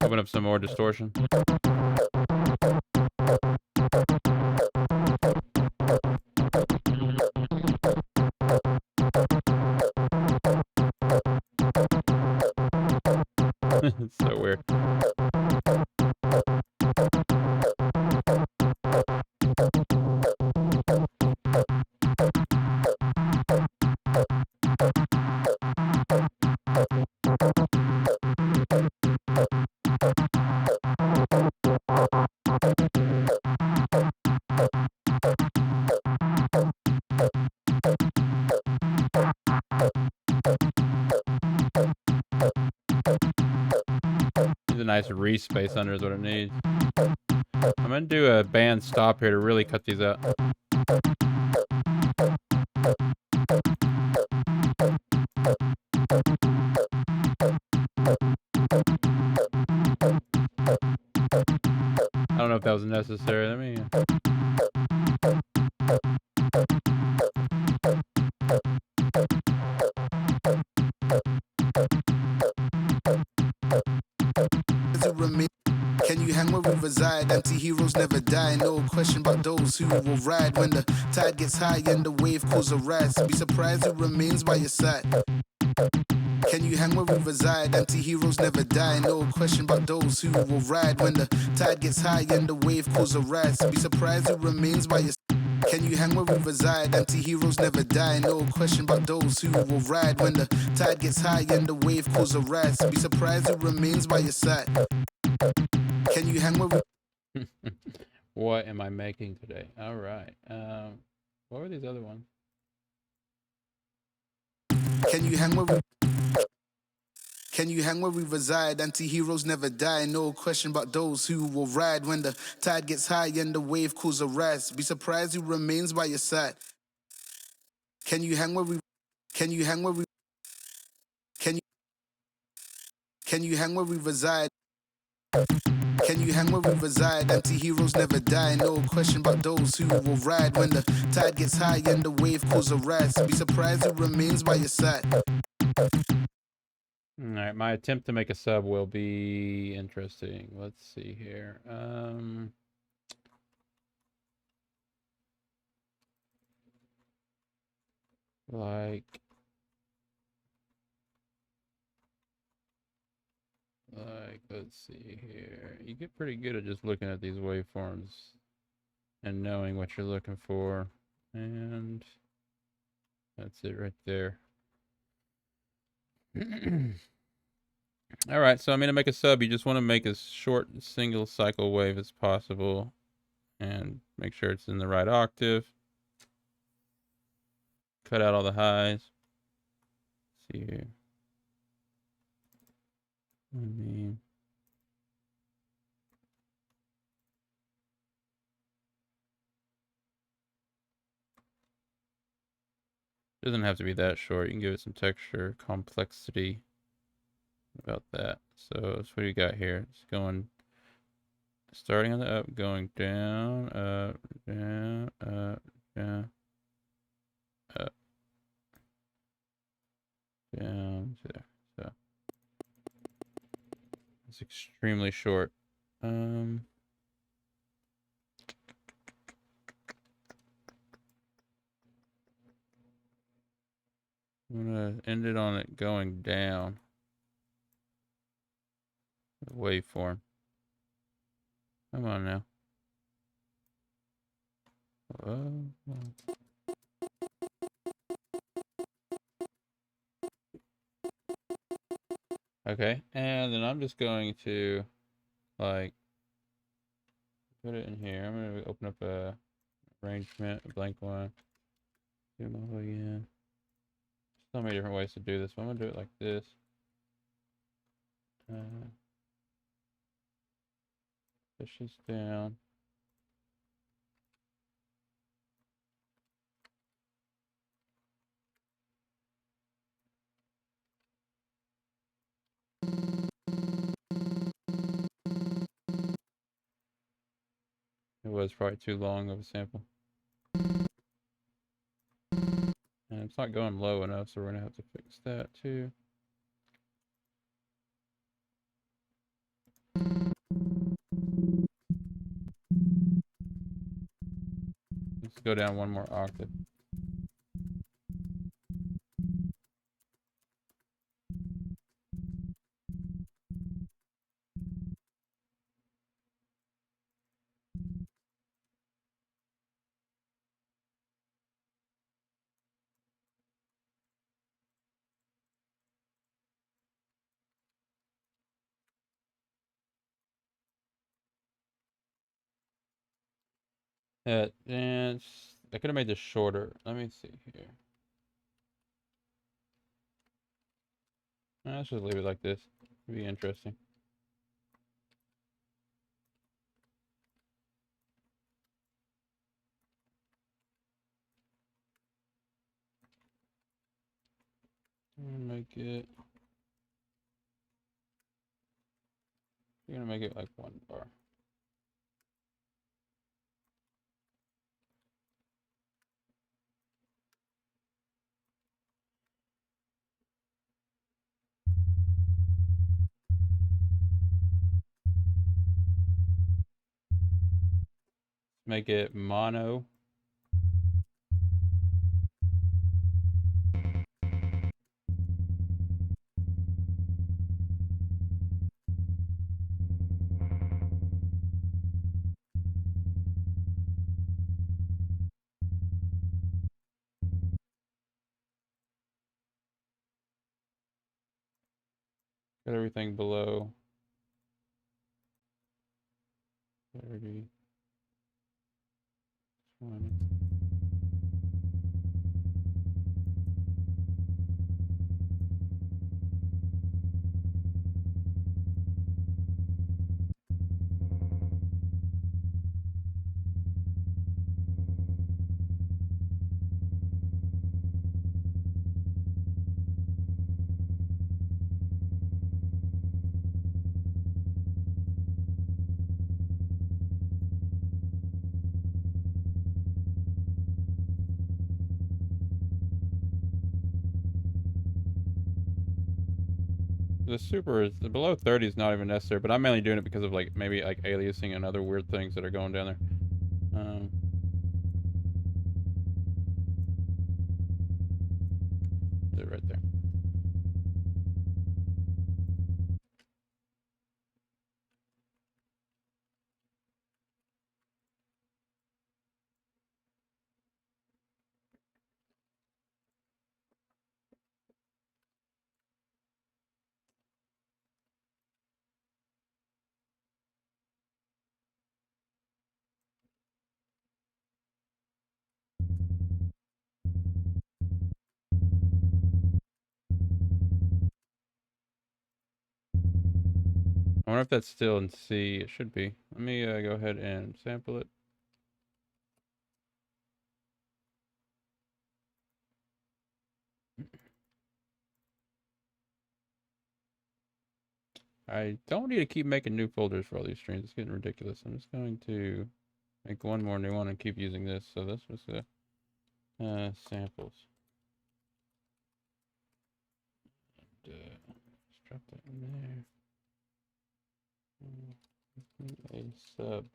open up some more distortion. It's so weird. Needs a nice re-space under is what it needs. I'm gonna do a band stop here to really cut these out. I don't know if that was necessary. Let me. Can you hang where we reside? Anti-heroes never die. No question about those who will ride when the tide gets high and the wave causes a rise. Be surprised who remains by your side. Can you hang where we reside? Anti-heroes never die. No question about those who will ride when the tide gets high and the wave causes a rise. Be surprised who remains by your side. Can you hang where we reside? Anti-heroes never die. No question about those who will ride when the tide gets high and the wave causes a rise. Be surprised who remains by your side. Can you hang where we... What am I making today? All right. What were these other ones? Can you hang where we... Can you hang where we reside? Anti-heroes never die. No question about those who will ride when the tide gets high and the wave causes a rise. Be surprised who remains by your side. Can you hang where we... Can you hang where we... Can you hang where we reside? Can you hang where we reside? Anti-heroes never die. No question about those who will ride when the tide gets high and the wave causes a rise. Be surprised who remains by your side. All right, my attempt to make a sub will be interesting. Let's see here. Let's see here. You get pretty good at just looking at these waveforms and knowing what you're looking for. And that's it right there. All right, so I'm going to make a sub. You just want to make as short single cycle wave as possible and make sure it's in the right octave. Cut out all the highs. Let's see here. Doesn't have to be that short. You can give it some texture, complexity about that. So that's what you got here. It's going Starting on the up, going down, up, down, up, down, up, down, there. So it's extremely short. I'm gonna end it on it going down. Waveform. Come on now. Okay, and then I'm just going to like put it in here. I'm gonna open up a arrangement, a blank one. Do model again. So many different ways to do this. But I'm gonna do it like this. Push this down. It was probably too long of a sample. And it's not going low enough, so we're gonna have to fix that too. Let's go down one more octave. And I could have made this shorter. Let me see here. Let's just leave it like this. It'd be interesting. Make it. You're gonna make it like 1 bar. Make it mono. Got everything below 30, 20. The super is the below 30 is not even necessary, but I'm mainly doing it because of like maybe like aliasing and other weird things that are going down there. It right there. I wonder if that's still in C. It should be. Let me go ahead and sample it. I don't need to keep making new folders for all these streams. It's getting ridiculous. I'm just going to make one more new one and keep using this. So this was the samples. And, let's drop that in there. A sub.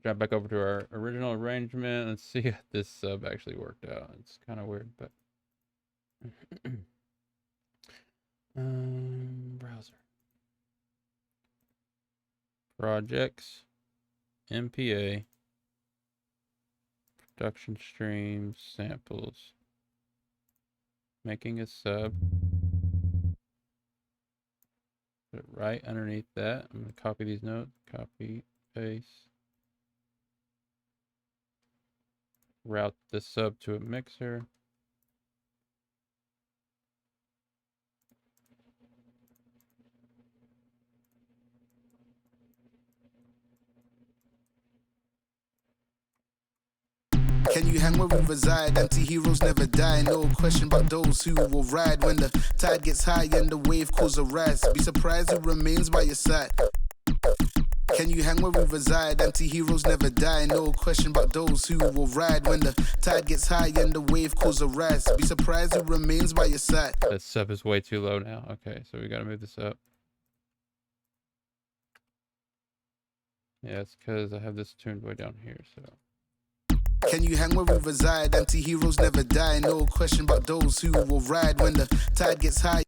Drop back over to our original arrangement. Let's see if this sub actually worked out. It's kind of weird, but browser projects, MPA production streams, samples, making a sub. Put it right underneath that. I'm gonna copy these notes. Copy, paste. Route the sub to a mixer. Can you hang where we reside? Anti-heroes never die. No question about those who will ride when the tide gets high and the wave causes a rise. Be surprised who remains by your side. Can you hang where we reside? Anti-heroes never die. No question about those who will ride when the tide gets high and the wave causes a rise. Be surprised who remains by your side. That sub is way too low now. Okay, so we gotta move this up. Yeah, it's because I have this tuned way down here, so. Can you hang where we reside? Anti-heroes never die. No question about those who will ride when the tide gets high.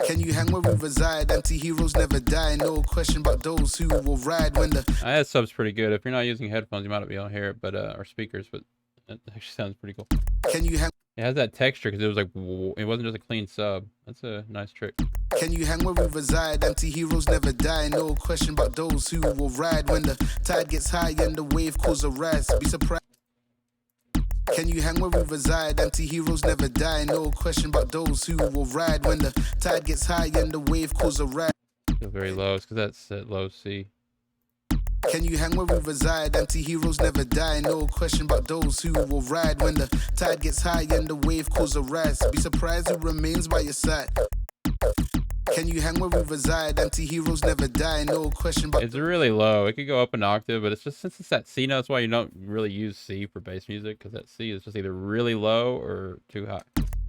Can you hang where we reside? Anti-heroes never die. No question about those who will ride when the... I had subs pretty good. If you're not using headphones, you might not be able to hear it, but or speakers, but it actually sounds pretty cool. Can you hang... It has that texture because it was like, it wasn't just a clean sub. That's a nice trick. Can you hang where we reside? Anti-heroes never die. No question about those who will ride when the tide gets high and the wave causes a rise. Be surprised. Can you hang where we reside? Anti-heroes never die. No question about those who will ride when the tide gets high and the wave causes a rise. Feel very low. It's because that's at low C. Can you hang where we reside? Anti-heroes never die. No question about those who will ride when the tide gets high and the wave causes a rise. Be surprised who remains by your side. Can you hang where we reside? Anti-heroes never die. No question about... It's really low. It could go up an octave, but it's just since it's that C note, that's why you don't really use C for bass music, because that C is just either really low or too high.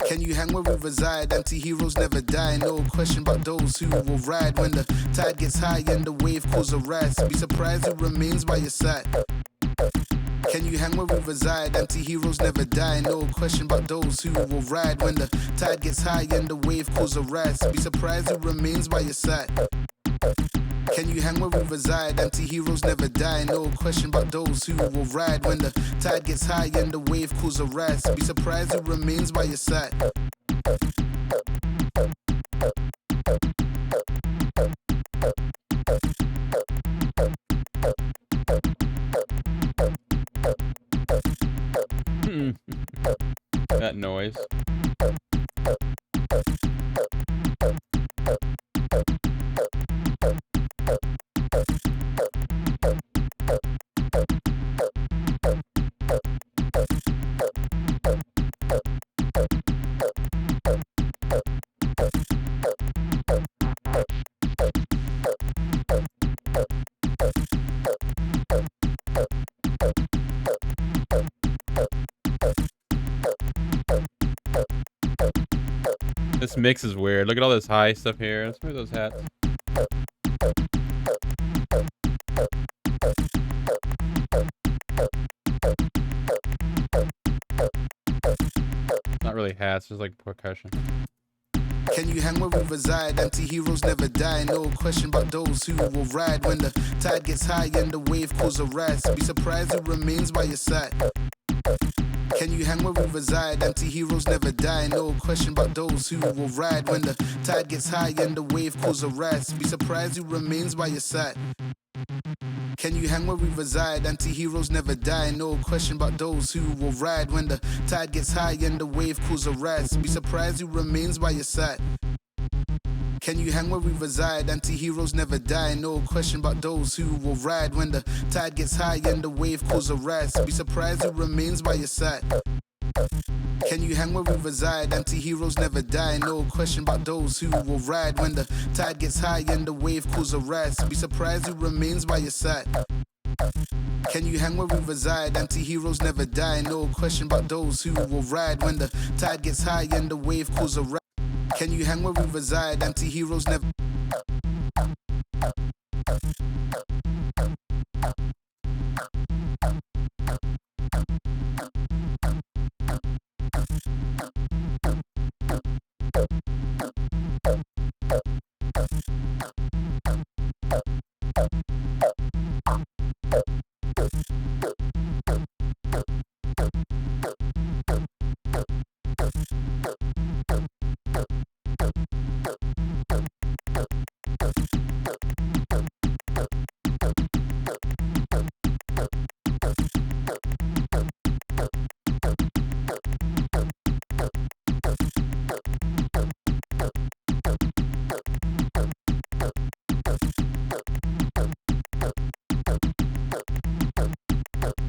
Can you hang where we reside? Anti-heroes never die. No question about those who will ride when the tide gets high and the wave causes a rise. Be surprised who remains by your side. Can you hang where we reside? Anti-heroes never die. No question about those who will ride when the tide gets high and the wave causes a rise. Be surprised who remains by your side. Can you hang where we reside? Anti-heroes never die. No question about those who will ride when the tide gets high and the wave causes a rise. Be surprised who remains by your side. That noise. This mix is weird. Look at all this high stuff here. Let's move those hats. Not really hats, just like percussion. Can you hang where we reside? Anti-heroes never die. No question about those who will ride when the tide gets high and the wave causes a rise. Be surprised who remains by your side. Can you hang where we reside? Anti-heroes never die, no question about those who will ride when the tide gets high and the wave causes a rise. Be surprised who remains by your side. Can you hang where we reside? Anti-heroes never die, no question about those who will ride when the tide gets high and the wave causes a rise. Be surprised who remains by your side. Can you hang where we reside? Anti-heroes never die, no question about those who will ride when the tide gets high and the wave causes a rise. Be surprised who remains by your side. Can you hang where we reside? Anti-heroes never die, no question about those who will ride when the tide gets high and the wave causes a rise. Be surprised who remains by your side. Can you hang where we reside? Anti-heroes never die, no question about those who will ride when the tide gets high and the wave causes a rise. Can you hang where we reside? Anti-heroes never...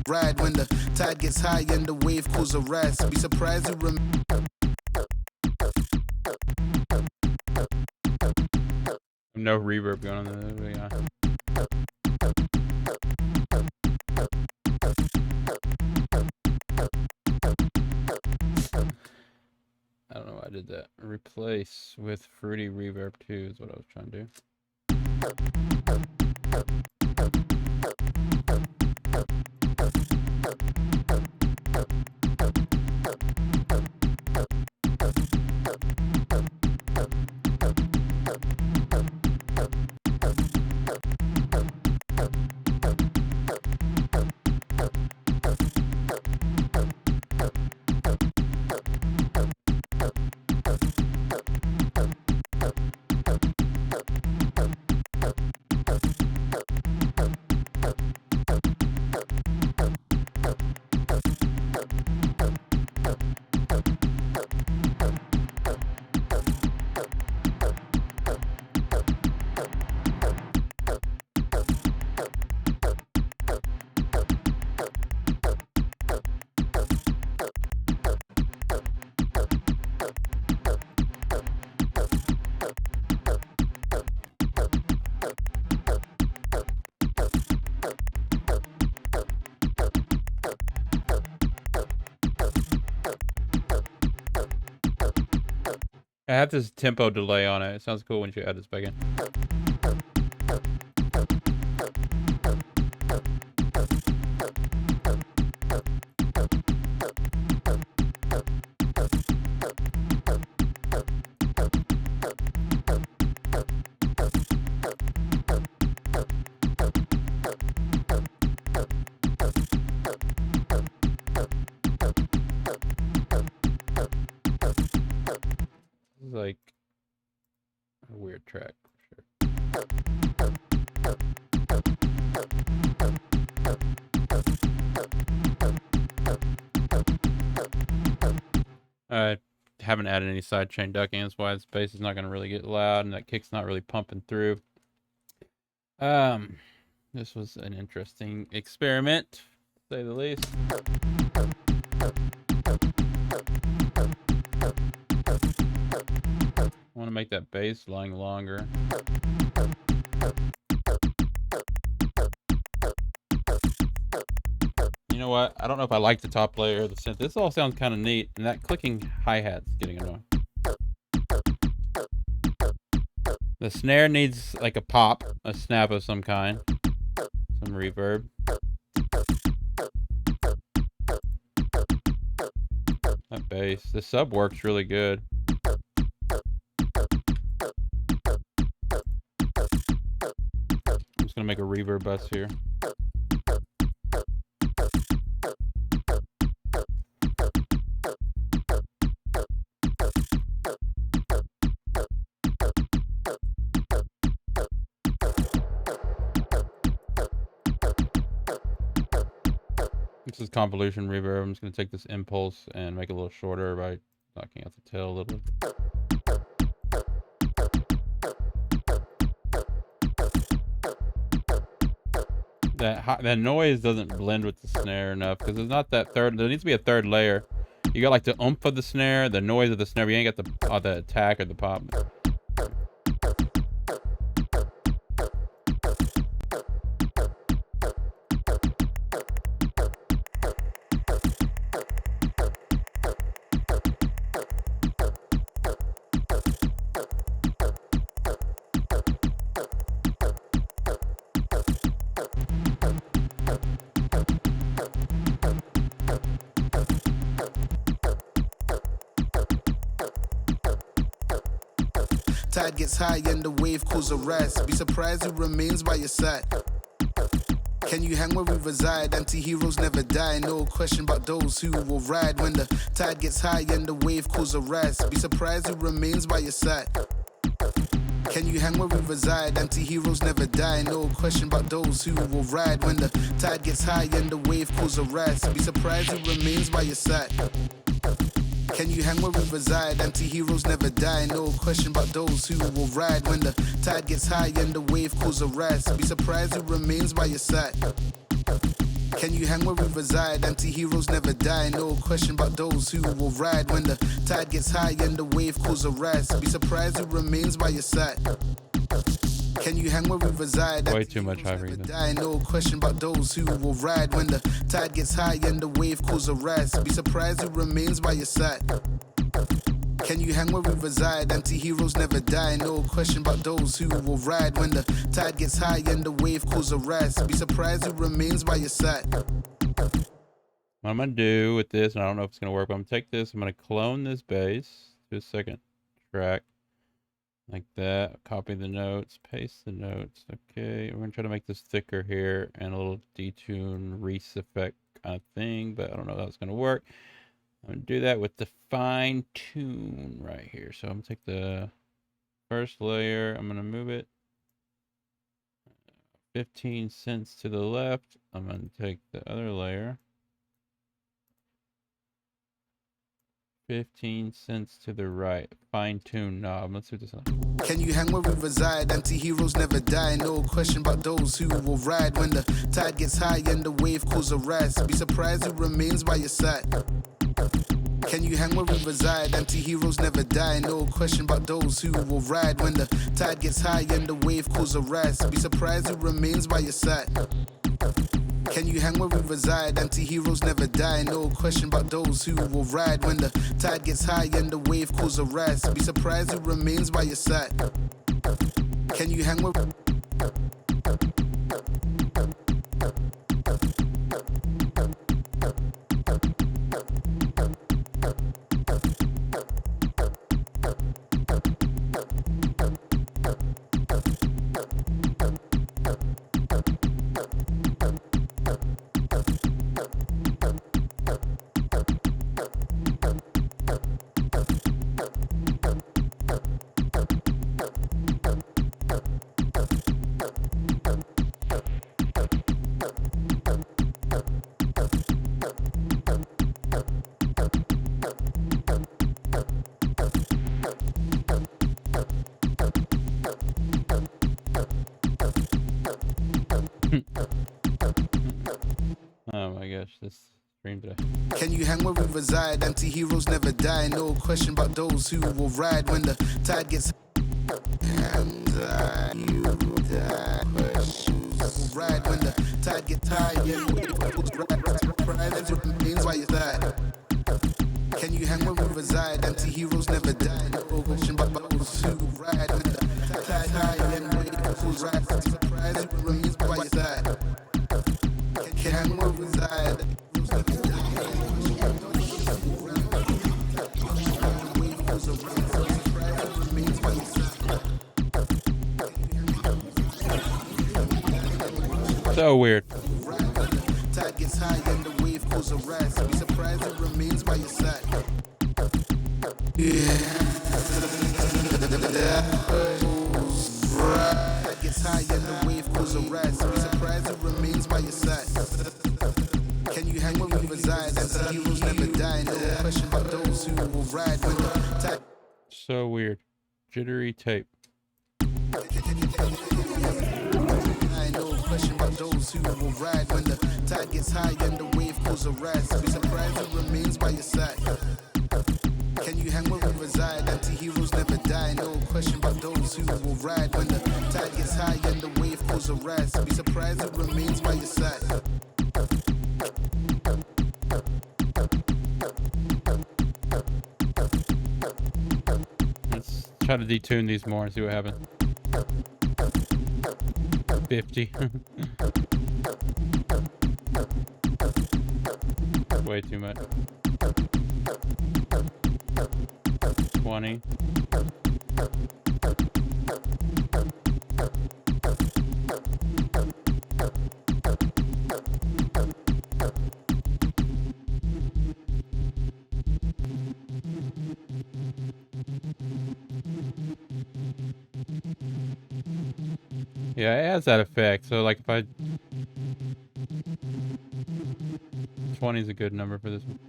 Ride when the tide gets high and the wave causes a rise. Be surprised who No reverb going on there. Yeah. I don't know why I did that. Replace with fruity reverb 2 is what I was trying to do. I have this tempo delay on it. It sounds cool when you add this back in. Like a weird track for sure. I haven't added any sidechain ducking, that's why the bass is not going to really get loud and that kick's not really pumping through. This was an interesting experiment, to say the least. I want to make that bass line longer. You know what? I don't know if I like the top layer of the synth. This all sounds kind of neat, and that clicking hi-hat's getting annoying. The snare needs like a pop, a snap of some kind. Some reverb. That bass. The sub works really good. I'm just gonna make a reverb bus here. This is convolution reverb. I'm just going to take this impulse and make it a little shorter by knocking out the tail a little bit. That noise doesn't blend with the snare enough because there's not that third. There needs to be a third layer. You got like the oomph of the snare, the noise of the snare. But you ain't got the attack or the pop. Tide gets high and the wave calls a rise. Be surprised who remains by your side. Can you hang where we reside? Anti-heroes never die. No question about those who will ride when the tide gets high and the wave calls a rise. Be surprised who remains by your side. Can you hang where we reside? Anti-heroes never die. No question about those who will ride when the tide gets high and the wave calls a rise. Be surprised who remains by your side. Can you hang where we reside? Anti-heroes never die. No question about those who will ride when the tide gets high and the wave calls a rise. Be surprised who remains by your side. Can you hang where we reside? Anti-heroes never die. No question about those who will ride when the tide gets high and the wave calls a rise. Be surprised who remains by your side. Can you hang where we reside? Way too much high reason. Die. No question about those who will ride when the tide gets high and the wave calls a rise. Be surprised who remains by your side. Can you hang where we reside? Anti-heroes never die. No question about those who will ride when the tide gets high and the wave calls a rise. Be surprised who remains by your side. What I'm going to do with this, and I don't know if it's going to work, but I'm going to take this, I'm going to clone this bass to a second track. Like that. Copy the notes, paste the notes. Okay, we're going to try to make this thicker here and a little detune, Reese effect kind of thing, but I don't know how it's going to work. I'm going to do that with the fine tune right here. So I'm going to take the first layer, I'm going to move it 15 cents to the left. I'm going to take the other layer 15 cents to the right. Fine tune knob. Let's do this one. Can you hang where we reside? Anti-heroes never die. No question about those who will ride when the tide gets high and the wave calls a rise. Be surprised who remains by your side. Can you hang where we reside? Anti-heroes never die. No question about those who will ride when the tide gets high and the wave calls a rise. Be surprised who remains by your side. Can you hang where we reside? Anti-heroes never die. No question about those who will ride when the tide gets high and the wave calls a rise. Be surprised who remains by your side. Can you hang where... Oh my gosh, this stream today. Can you hang where we reside? Anti-heroes never die. No question about those who will ride when the tide gets... And you die. Ride when the tide gets high and surprise remains by your side. Can you hang where we reside? Anti-heroes never die. No question about those who ride when the tide high and waves rise. Surprise remains by your side. Can you hang where we reside? So weird. Tide gets high and the wave calls a rise. Be surprised it remains by your side. Yeah. Tide gets high and the wave calls a rise. Be surprised it remains by your side. Can you you hang where we reside? Anti-heroes never die. No question about those who will ride when the tide. So weird. Jittery tape. No question about those who will ride when the tide gets high and the wave pulls a rise. Be surprised who remains by your side. Can you hang where we reside? Anti-heroes never die. No question about those who will ride when the tide gets high and the wave pulls a rise. Be surprised who remains by your side. Let's try to detune these more and see what happens. 50. Way too much. 20. Yeah, it has that effect. So like if I 20 is a good number for this one.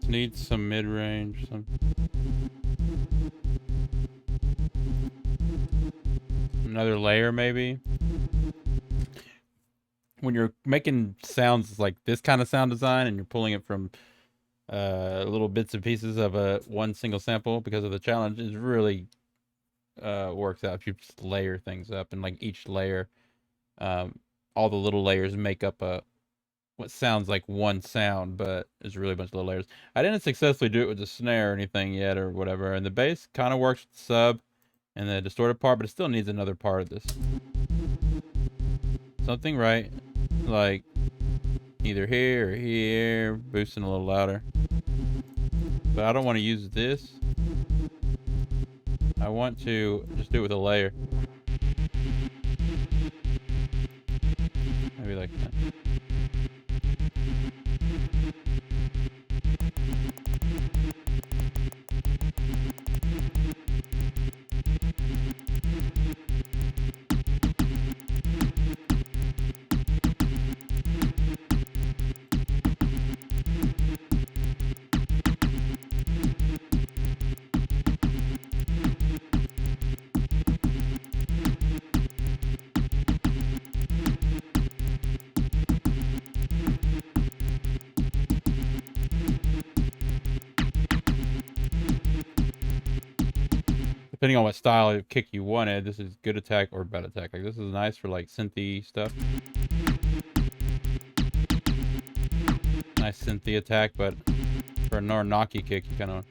Needs some mid-range, some another layer maybe. When you're making sounds like this kind of sound design and you're pulling it from little bits and pieces of one single sample, because of the challenge, is really works out if you just layer things up, and like each layer, all the little layers make up what sounds like one sound, but is really a bunch of little layers. I didn't successfully do it with the snare or anything yet or whatever, and the bass kind of works with the sub and the distorted part, but it still needs another part of this. Something right, like either here or here, boosting a little louder. But I don't want to use this. I want to just do it with a layer. Maybe like that. Depending on what style of kick you wanted, this is good attack or bad attack. Like this is nice for like synthy stuff. Nice synthy attack, but for a more knocky kick, you kind of.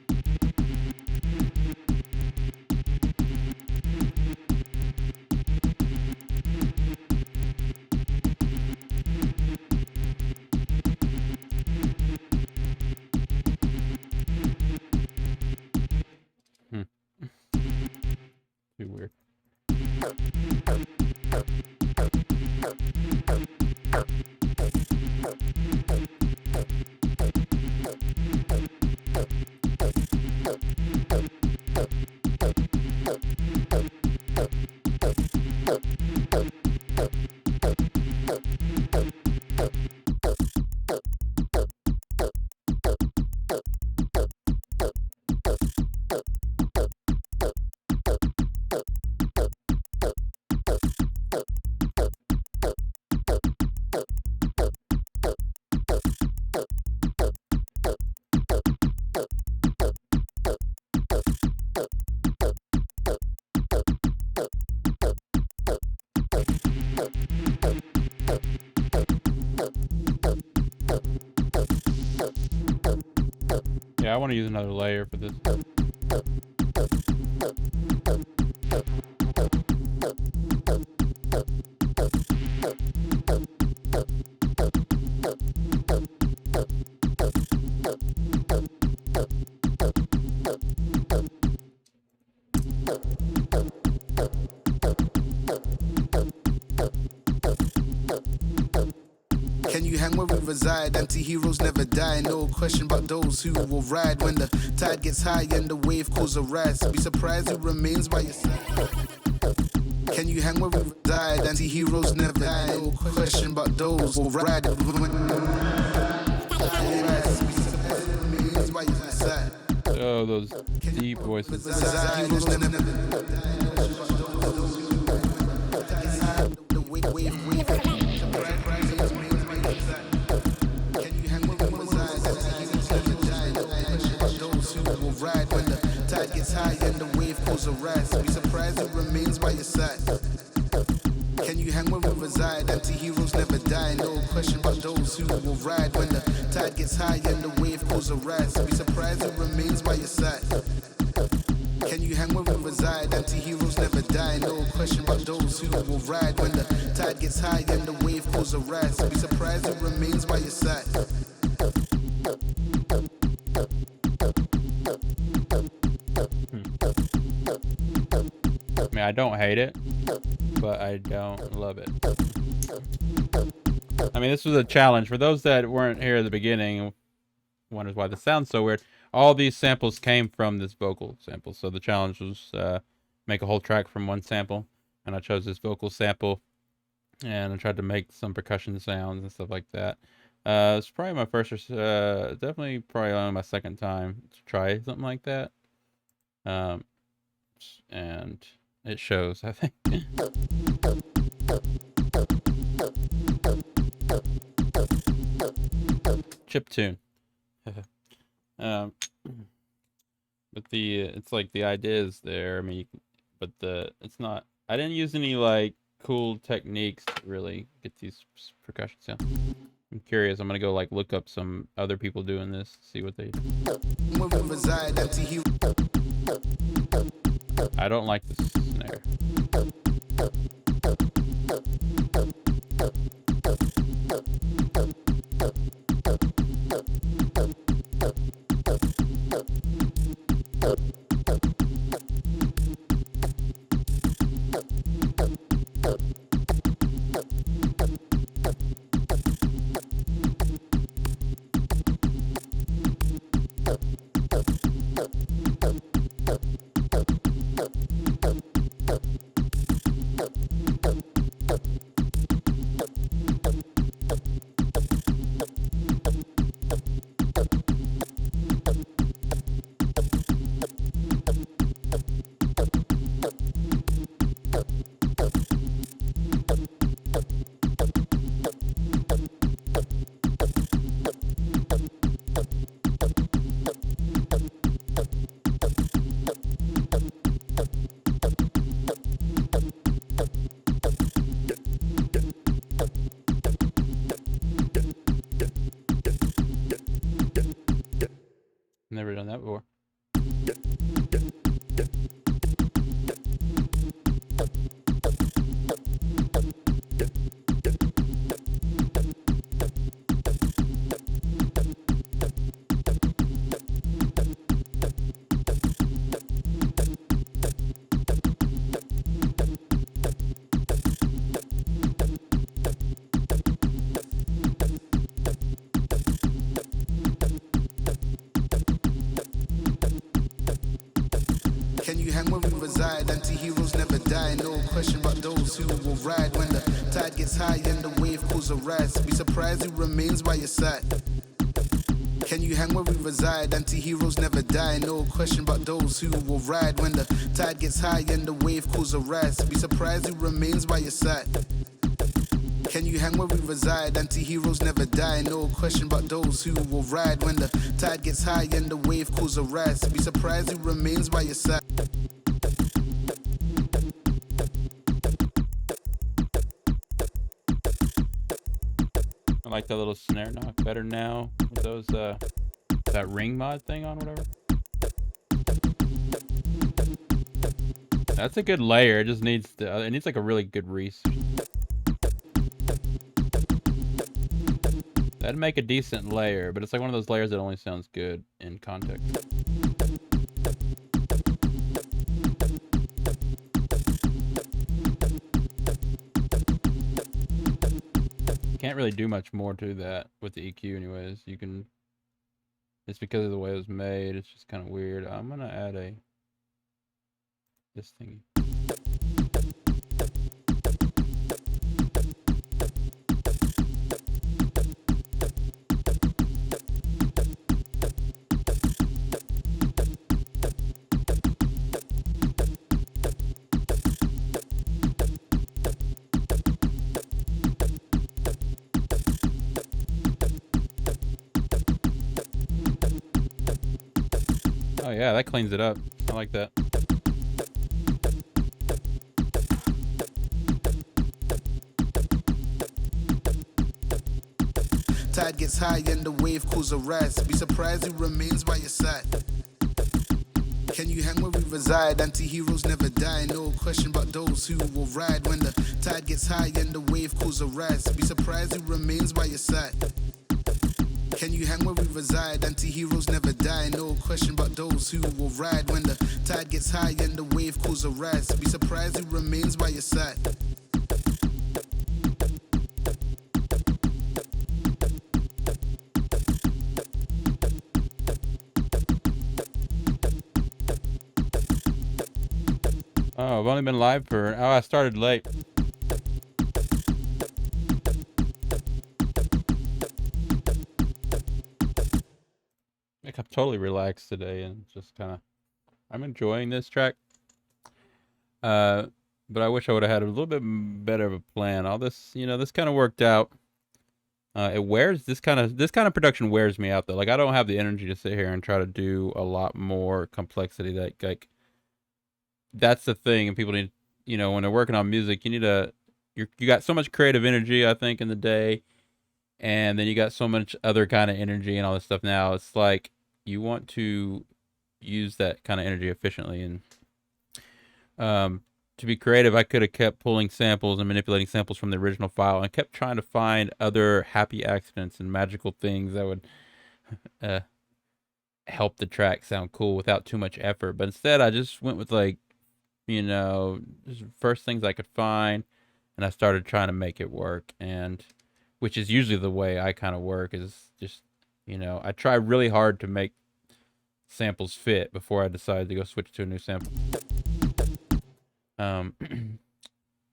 Too weird. I want to use another layer for this. Can you hang where we reside? Anti-heroes never die. No question about those who will ride when the tide gets high and the wave causes a rise. Be surprised who remains by your side. Can you hang where we reside? Anti-heroes never die. No question about those who will ride when the remains by your side. Oh, those deep voices. Anti-heroes never die. The wave. Ride when the tide gets high and the wave pulls a rise. Be surprised it remains by your side. Can you hang where we reside? Anti-heroes never die. No question about those who will ride when the tide gets high and the wave pulls a rise. Be surprised it remains by your side. Can you hang where we reside? Anti-heroes never die. No question about those who will ride when the tide gets high and the wave pulls a rise. Be surprised it remains by your side. I mean, I don't hate it, but I don't love it. I mean, this was a challenge. For those that weren't here at the beginning, wonders why this sounds so weird, all these samples came from this vocal sample. So the challenge was make a whole track from one sample, and I chose this vocal sample, and I tried to make some percussion sounds and stuff like that. It's probably my first, definitely probably only my second time to try something like that. And it shows, I think. Chip tune. But it's like the idea is there. I mean, but it's not. I didn't use any like cool techniques to really get these percussion sounds. I'm curious. I'm gonna go like look up some other people doing this, see what they do. I don't like the snare. Never done that before. Can you hang where we reside? Anti-heroes never die. No question about those who will ride when the tide gets high and the wave pulls a rise. Be surprised who remains by your side. Can you hang where we reside? Anti-heroes never die. No question about those who will ride when the tide gets high and the wave causes a rise. Be surprised who remains by your side. Can you hang where we reside? Anti-heroes never die. No question about those who will ride when the tide gets high and the wave causes a rise. Be surprised who remains by your side. I like that little snare knock better now with those that ring mod thing on, whatever. That's a good layer. It just needs to, it needs like a really good reese. That'd make a decent layer, but it's like one of those layers that only sounds good in context. Can't really do much more to that with the EQ anyways. You can, it's because of the way it was made. It's just kind of weird. I'm gonna add this thingy. Oh yeah, that cleans it up. I like that. Tide gets high and the wave cools a rise. Be surprised who remains by your side. Can you hang where we reside? Anti-heroes never die. No question about those who will ride when the tide gets high and the wave cools a rise. Be surprised who remains by your side. Can you hang where we reside? Anti-heroes never die. No question about those who will ride when the tide gets high and the wave cools a rise. Be surprised who remains by your side. Oh, I've only been live for, I started late. Like I'm totally relaxed today and just kind of, I'm enjoying this track. But I wish I would have had a little bit better of a plan. All this, you know, this kind of worked out. It wears, this kind of production wears me out though. Like I don't have the energy to sit here and try to do a lot more complexity. That like, that's the thing, and people need, you know, when they're working on music, you need to, you got so much creative energy, I think, in the day, and then you got so much other kind of energy and all this stuff now. It's like you want to use that kind of energy efficiently, and to be creative, I could have kept pulling samples and manipulating samples from the original file and kept trying to find other happy accidents and magical things that would help the track sound cool without too much effort. But instead, I just went with like, you know, just first things I could find, and I started trying to make it work, and which is usually the way I kind of work, is just, you know, I try really hard to make samples fit before I decide to go switch to a new sample.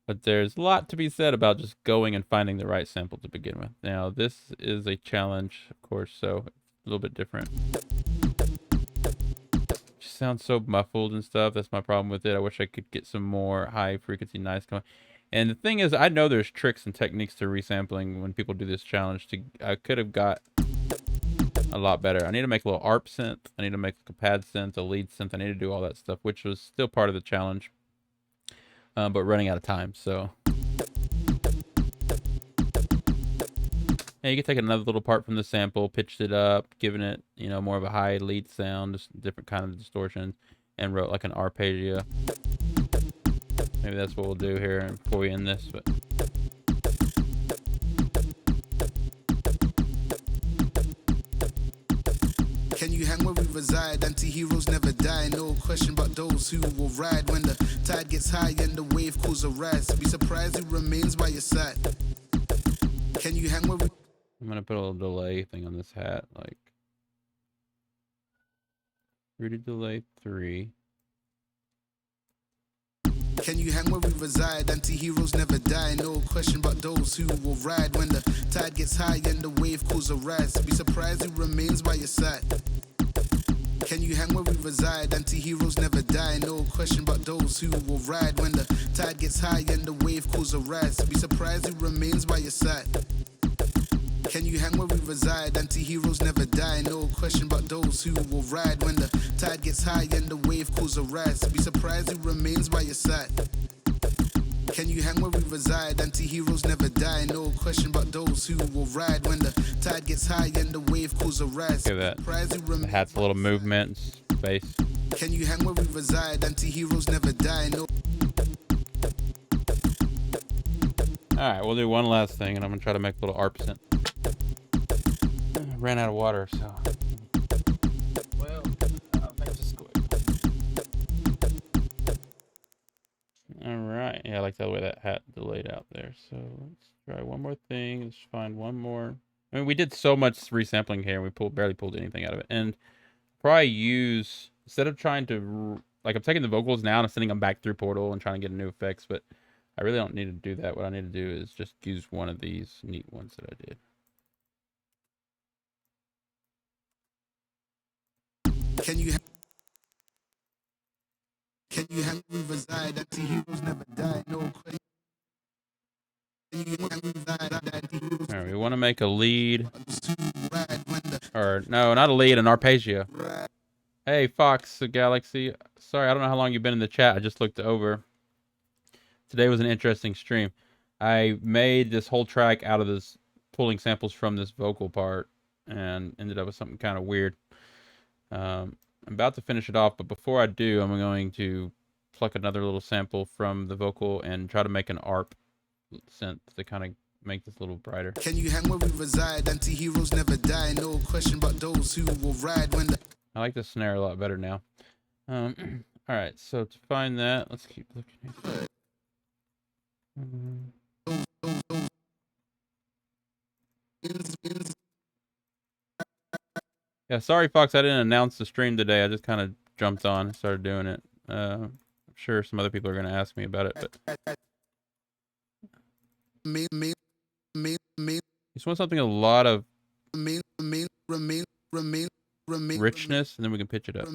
But there's a lot to be said about just going and finding the right sample to begin with. Now, this is a challenge, of course, so a little bit different. Sounds so muffled and stuff. That's my problem with it. I wish I could get some more high frequency nice going. And the thing is, I know there's tricks and techniques to resampling when people do this challenge. I could have got a lot better. I need to make a little ARP synth. I need to make a pad synth, a lead synth. I need to do all that stuff, which was still part of the challenge, but running out of time. So yeah, you can take another little part from the sample, pitched it up, giving it, you know, more of a high lead sound, just different kind of distortion, and wrote like an arpeggio. Maybe that's what we'll do here before we end this. But Can you hang where we reside? Anti-heroes never die. No question about those who will ride when the tide gets high and the wave cools a rise. Be surprised who remains by your side. Can you hang where we... I'm gonna put a little delay thing on this hat, like rooted delay 3. Can you hang where we reside? Anti-heroes never die. No question about those who will ride when the tide gets high and the wave cools a rise. Be surprised who remains by your side. Can you hang where we reside? Anti-heroes never die. No question about those who will ride when the tide gets high and the wave cools a rise. Be surprised who remains by your side. Can you hang where we reside? Anti-heroes never die. No question about those who will ride when the tide gets high and the wave cools a rise. Be surprised who remains by your side. Can you hang where we reside? Anti-heroes never die. No question about those who will ride when the tide gets high and the wave cools a rise. Give that. The hat's a little movement and space. Can you hang where we reside? Anti-heroes never die. No. Alright, we'll do one last thing and I'm gonna try to make a little ARP synth. Ran out of water, so. Well, I'll make this quick. Alright, yeah, I like the way that hat delayed out there. So let's try one more thing. Let's find one more. I mean, we did so much resampling here, and we barely pulled anything out of it. And probably use, instead of trying to, like, I'm taking the vocals now and I'm sending them back through Portal and trying to get new effects, but I really don't need to do that. What I need to do is just use one of these neat ones that I did. Can you hang where we reside? Anti-heroes never die. No question. Alright, we want to make a lead. Or, no, not a lead, an arpeggio. Hey, Fox the Galaxy. Sorry, I don't know how long you've been in the chat. I just looked over. Today was an interesting stream. I made this whole track out of this, pulling samples from this vocal part, and ended up with something kind of weird. I'm about to finish it off, but before I do, I'm going to pluck another little sample from the vocal and try to make an ARP synth to kind of make this a little brighter. Can you hang where we reside? Anti-heroes never die. No question about those who will ride when the... I like the snare a lot better now. All right, so to find that, let's keep looking here. Yeah, sorry, Fox, I didn't announce the stream today. I just kind of jumped on and started doing it. I'm sure some other people are going to ask me about it, but you just want something a lot of richness, and then we can pitch it up.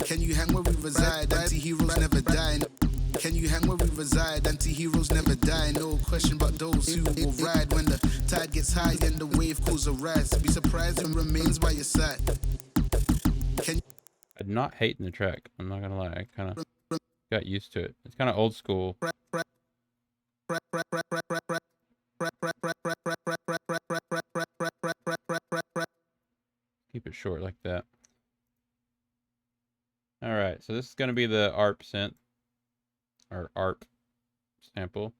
Can you hang where we reside? Anti-heroes never die. Can you hang where we reside? Anti-heroes never die. No question about those who will ride when the tide gets high and the wave cools a rise. Be surprised and remains by your side. I'm not hating the track. I'm not gonna lie. I kind of got used to it. It's kind of old school. Keep it short like that. All right, so this is gonna be the ARP synth or ARP sample.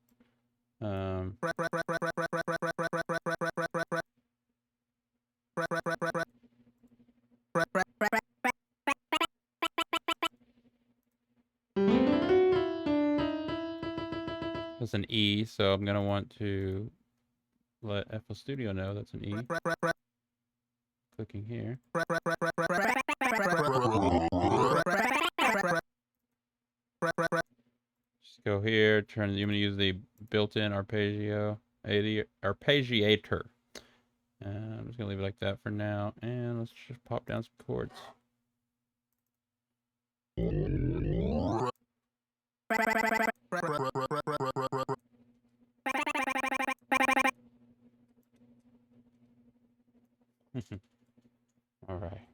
That's an E, so I'm gonna want to let FL Studio know that's an E. Clicking here. Just go here, turn. I'm gonna use the built-in arpeggiator. I'm just gonna leave it like that for now, and let's just pop down some chords. All right.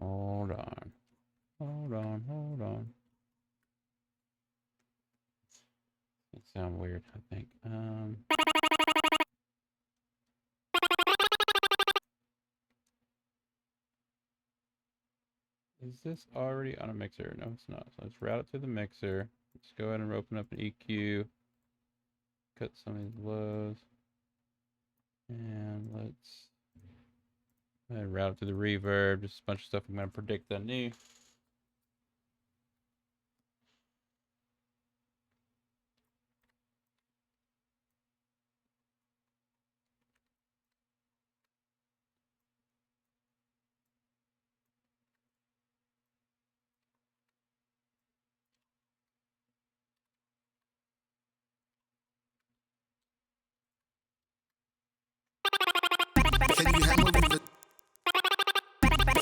Hold on. Hold on. It sounds weird, I think. Is this already on a mixer? No, it's not. So let's route it to the mixer. Let's go ahead and open up an EQ. Cut some of these lows. And let's route it to the reverb. Just a bunch of stuff I'm going to predict I knew.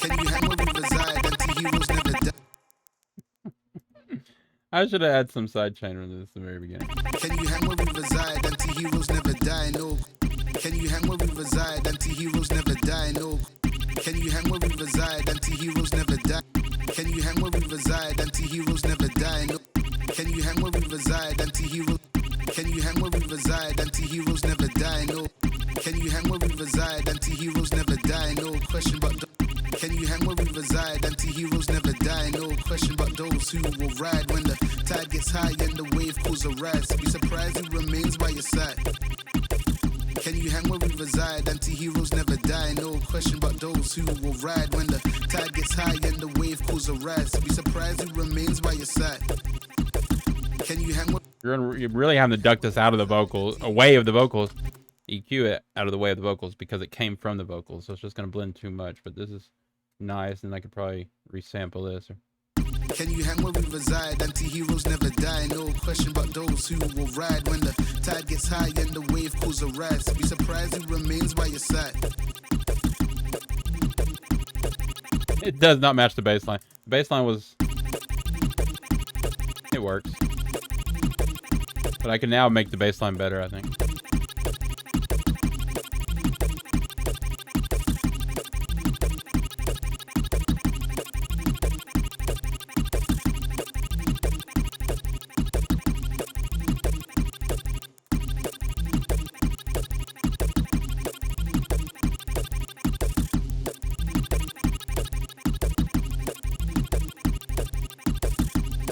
Can you hang where we reside? I should have had some sidechain from this at the very beginning. Can you hang where we reside? Anti-heroes never die, no. Can you hang where we reside? Anti-heroes never die, no. Can you hang where we reside? Anti-heroes never die. Can you hang where we reside? Anti-heroes never die, no. Can you hang where we reside? Anti-heroes. Can you hang where we reside? Anti-heroes never die, no. Can you hang where we reside? Anti-heroes never die, no question but can you hang where we reside? Anti-heroes never die, no question but those who will ride when the tide gets high and the wave pulls a rise. Be surprised who remains by your side. Can you hang where we reside? Anti-heroes never die, no question but those who will ride when the tide gets high and the wave pulls a rise. Be surprised who remains by your side. Can you hang where You're really having to duck this out of the vocals, away of the vocals. EQ it out of the way of the vocals because it came from the vocals, so it's just gonna blend too much. But this is nice, and I could probably resample this. Can you hang where we reside? Anti-heroes never die, no question but those who will ride when the tide gets high and the wave pulls a rise. Be surprised who remains by your side. It does not match the bass line. The bass line was... It works. But I can now make the bass line better, I think.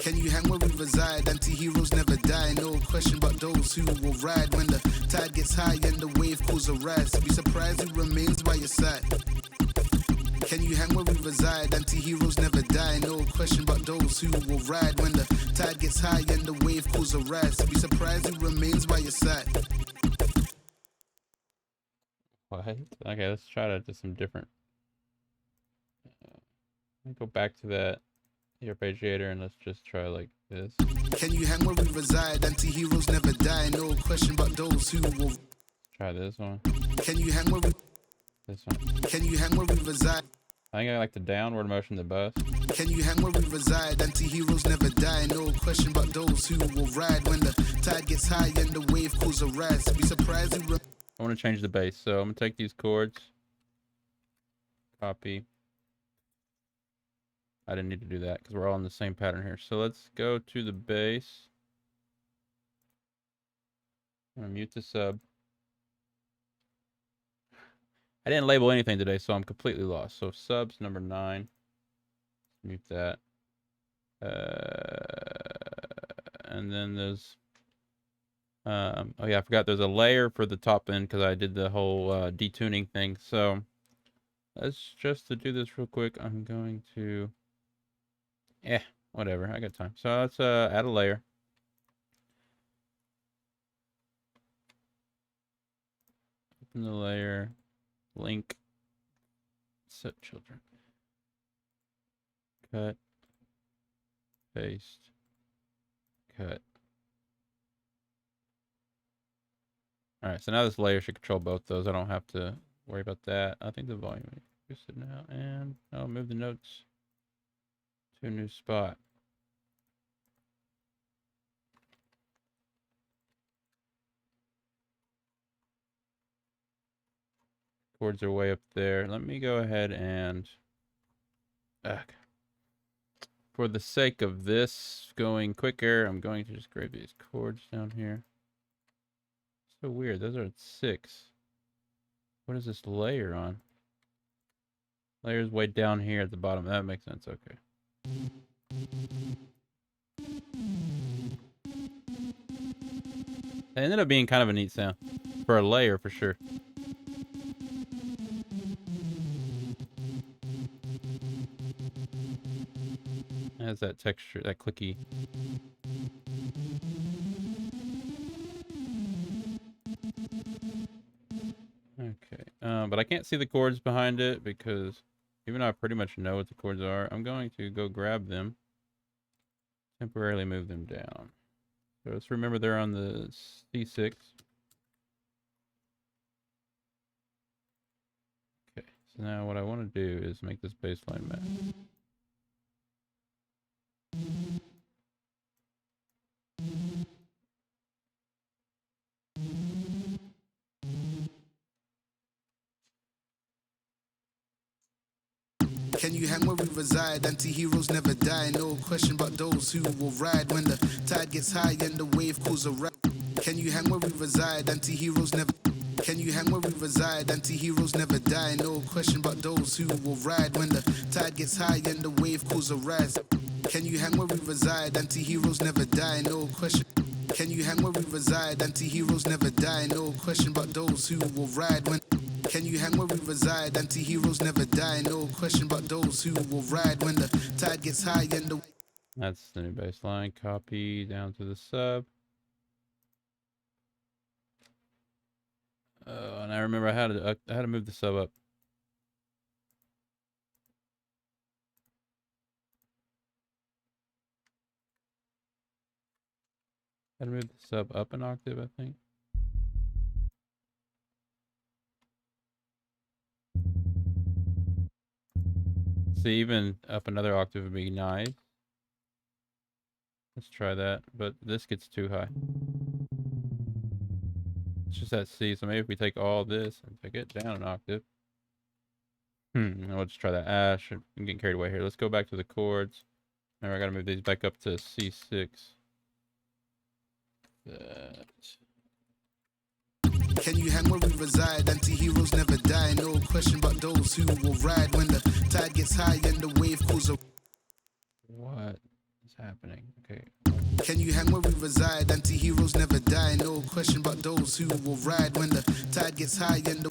Can you hang where we reside? Anti-heroes never die, no question but those who will ride when the tide gets high and the wave pulls a rise. Be surprised who remains by your side. Can you hang where we reside? Anti-heroes never die, no question but those who will ride when the tide gets high and the wave pulls a rise. Be surprised who remains by your side. What? Okay, let's try to do some different. Let me go back to that arpeggiator and let's just try like this. Can you hang where we reside? Anti-heroes never die, no question but those who will Try this one. Can you hang where we This one. Can you hang where we reside? I think I like the downward motion the best. Can you hang where we reside? Anti-heroes never die, no question but those who will ride when the tide gets high and the wave pulls a rise. Be surprised who I want to change the bass, so I'm gonna take these chords, copy. I didn't need to do that because we're all in the same pattern here. So let's go to the bass. I'm gonna mute the sub. I didn't label anything today, so I'm completely lost. So subs number 9. Mute that. And then there's oh yeah, I forgot there's a layer for the top end because I did the whole detuning thing. So let's just to do this real quick. I'm going to whatever, I got time. So let's add a layer. Open the layer, link, set children, cut, paste, cut. All right, so now this layer should control both those. I don't have to worry about that. I think the volume is boosted now, and I'll move the notes to a new spot. Chords are way up there. Let me go ahead and for the sake of this going quicker, I'm going to just grab these chords down here. So weird. Those are at 6. What is this layer on? Layer's way down here at the bottom. That makes sense. Okay. It ended up being kind of a neat sound for a layer for sure. It has that texture, that clicky. Okay, but I can't see the chords behind it because even though I pretty much know what the chords are, I'm going to go grab them, temporarily move them down. So let's remember they're on the C6. Okay, so now what I want to do is make this bass line match. Can you hang where we reside? Anti-heroes never die, no question but those who will ride when the tide gets high and the wave cools around. Can you hang where we reside? Anti-heroes never. Can you hang where we reside? Anti-heroes never die, no question but those who will ride when the tide gets high and the wave cools a rise. Can you hang where we reside? Anti-heroes never die, no question. Can you hang where we reside? Anti-heroes never die, no question but those who will ride when. Can you hang where we reside? Anti-heroes never die, no question but those who will ride when the tide gets high and the. That's the new baseline. Copy down to the sub. And I remember I had to move the sub up. I had to move the sub up an octave, I think. See, even up another octave would be nice. Let's try that, but this gets too high. It's just that C, so maybe if we take all this and take it down an octave. I'll just try that Ash. I'm getting carried away here. Let's go back to the chords. Now I gotta move these back up to C6. That. Can you hang where we reside? Anti-heroes never die, no question but those who will ride when the tide gets high and the wave cools a. What is happening? Okay. Can you hang where we reside? Anti-heroes never die, no question but those who will ride when the tide gets high and the.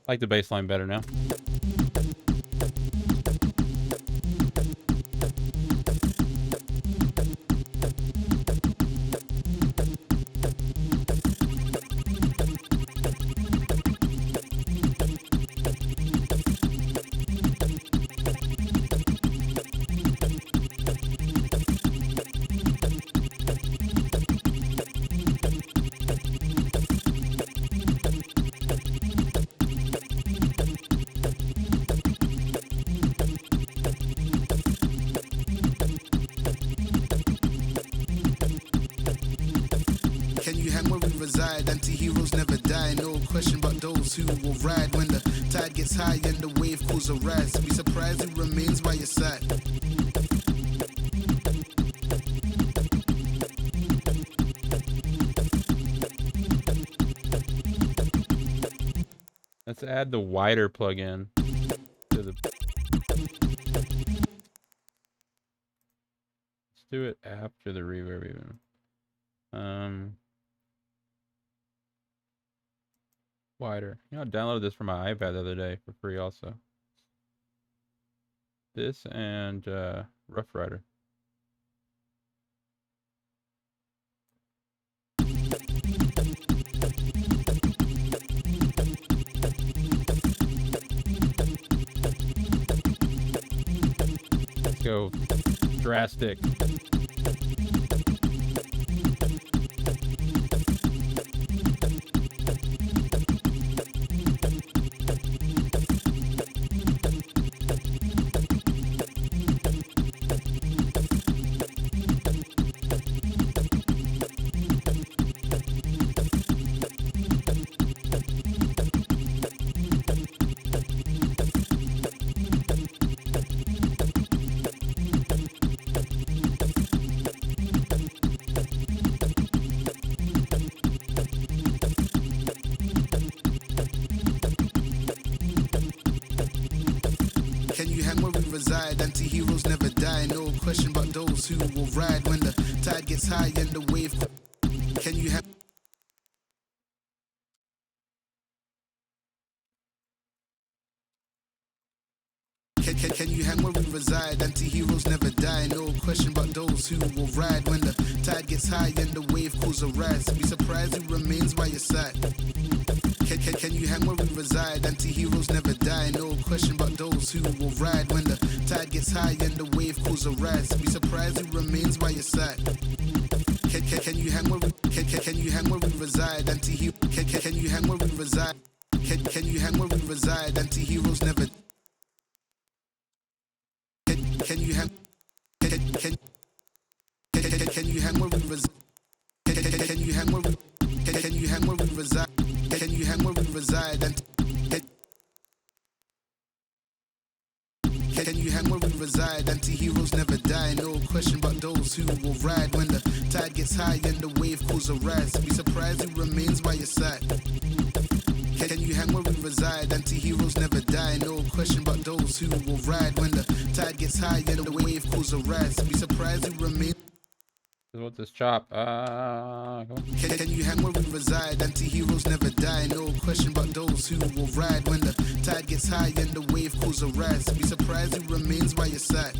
I like the bass line better now. Can you hang where we reside? Anti-heroes never die, no question but those who will ride when the tide gets high and the wave cools a rise. Can you hang where we reside? Anti-heroes never die, no question but those who will ride when the tide gets high and the. Can you hang where we reside? Anti-heroes never die, no question but those who will ride when the tide gets high and the wave cools a rise. Be surprised who remains by your side. Let's add the wider plugin to the. Let's do it after the reverb even. Wider. You know, I downloaded this from my iPad the other day for free also. This and Rough Rider. Let's go drastic. Reside. Anti-heroes never die, no question but those who will ride when the tide gets high and the wave. Can you hang? Can you hang where we reside? Anti-heroes never die, no question about those who will ride when the tide gets high and the wave cools a rise. Be surprised who remains by your side. Can you hang where we reside? Anti-heroes never die, no question about those who will ride when the tide gets high and the wave cools a rise. Be surprised who remains by your side. Can you hang where we can you hang where we reside? Anti-hero can you hang where we reside? Can you hang where we reside? Anti-heroes never. Can you hang? Can you hang where we reside? Can you hang where we? Can you hang where we reside? Can you hang where we reside? Can you hang where we reside? Anti-heroes never die, no question about those who will ride when the tide gets high and the wave cools a rise. Be surprised who remains by your side. Can you hang where we reside? Anti-heroes never die, no question about those who will ride when the tide gets high and the wave cools a rise. Be surprised who remains. What's this chop? Can you hang where we reside? Anti-heroes never die, no question about those who will ride when the tide gets high and the wave cools a rise. Be surprised who remains by your side.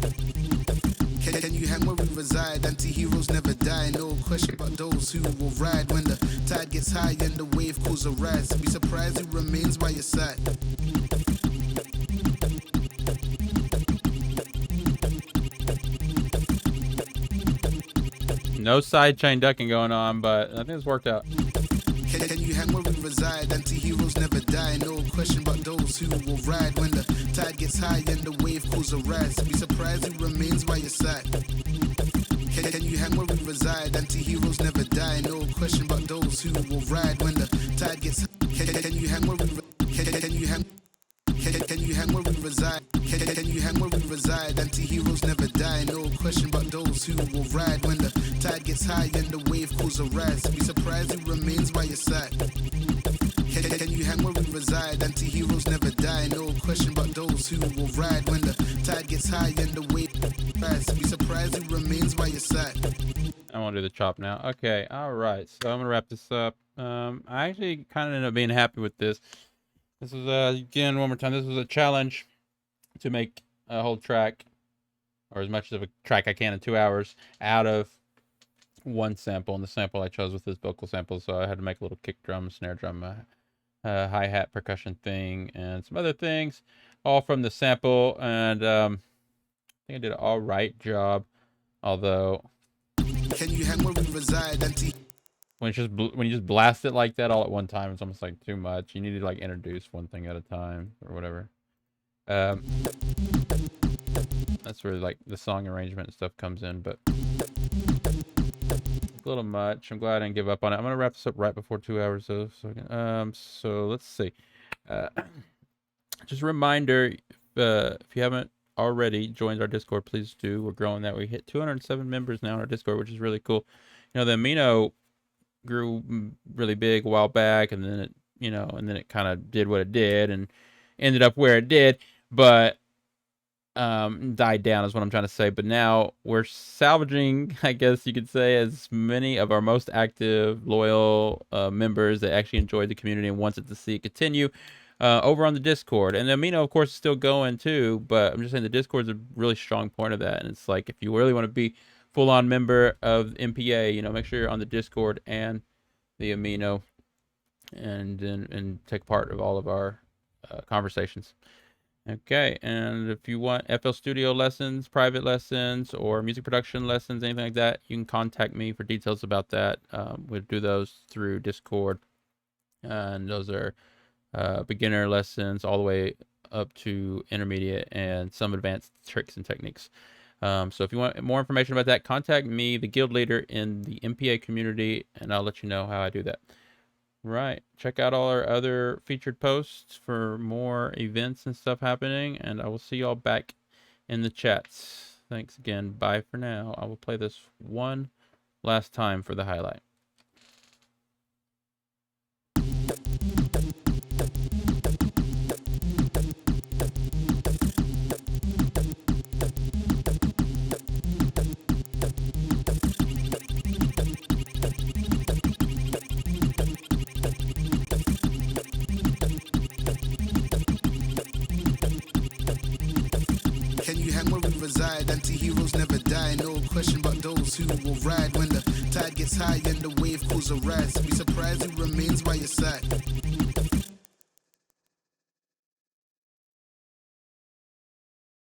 Can you hang where we reside? Anti-heroes never die, no question about those who will ride when the tide gets high and the wave cools a rise. Be surprised who remains by your side. No side chain ducking going on, but I think it's worked out. Can you hang where we reside? Anti-heroes never die, no question about those who will ride when the tide gets high and the wave cools a rise. Be surprised who remains by your side. Can you hang where we reside? Anti-heroes never die, no question about those who will ride when the tide gets high. Can you hang where we can you hang? Can you hang where we reside? Can you hang where we reside? Anti-heroes never die, no question about those who will ride when the tide gets high and the wave cools a rise. Be surprised who remains by your side. Can you hang where we reside? Anti-heroes never die, no question about those who will ride when the tide gets high and the wave rise. Be surprised who remains by your side. I want to do the chop now. Okay, all right. So I'm gonna wrap this up. I actually kind of ended up being happy with this. This was again, one more time. This was a challenge to make a whole track, or as much of a track I can in 2 hours, out of one sample. And the sample I chose was this vocal sample, so I had to make a little kick drum, snare drum, hi-hat percussion thing, and some other things, all from the sample. And I think I did an all right job, although Can you hang where we reside? when you just blast it like that all at one time, it's almost like too much. You need to like introduce one thing at a time or whatever. That's where like the song arrangement and stuff comes in, but a little much. I'm glad I didn't give up on it. I'm gonna wrap this up right before 2 hours though. So let's see. Just a reminder, if you haven't already joined our Discord, please do. We're growing that. We hit 207 members now in our Discord, which is really cool. You know, the Amino grew really big a while back, and then it kind of did what it did and ended up where it did, but died down is what I'm trying to say. But now we're salvaging, I guess you could say, as many of our most active, loyal members that actually enjoyed the community and wanted to see it continue over on the Discord. And Amino, of course, is still going too, but I'm just saying the Discord is a really strong point of that. And it's like, if you really want to be full-on member of MPA, make sure you're on the Discord and the Amino, and take part of all of our conversations. Okay, and if you want FL Studio lessons, private lessons, or music production lessons, anything like that, you can contact me for details about that. We'll do those through Discord, and those are beginner lessons all the way up to intermediate and some advanced tricks and techniques. So if you want more information about that, contact me, the guild leader in the MPA community, and I'll let you know how I do that. Right. Check out all our other featured posts for more events and stuff happening, and I will see y'all back in the chats. Thanks again. Bye for now. I will play this one last time for the highlight. die, no question but those who will ride when the tide gets high and the wave cools a rise. Be surprised who remains by your side.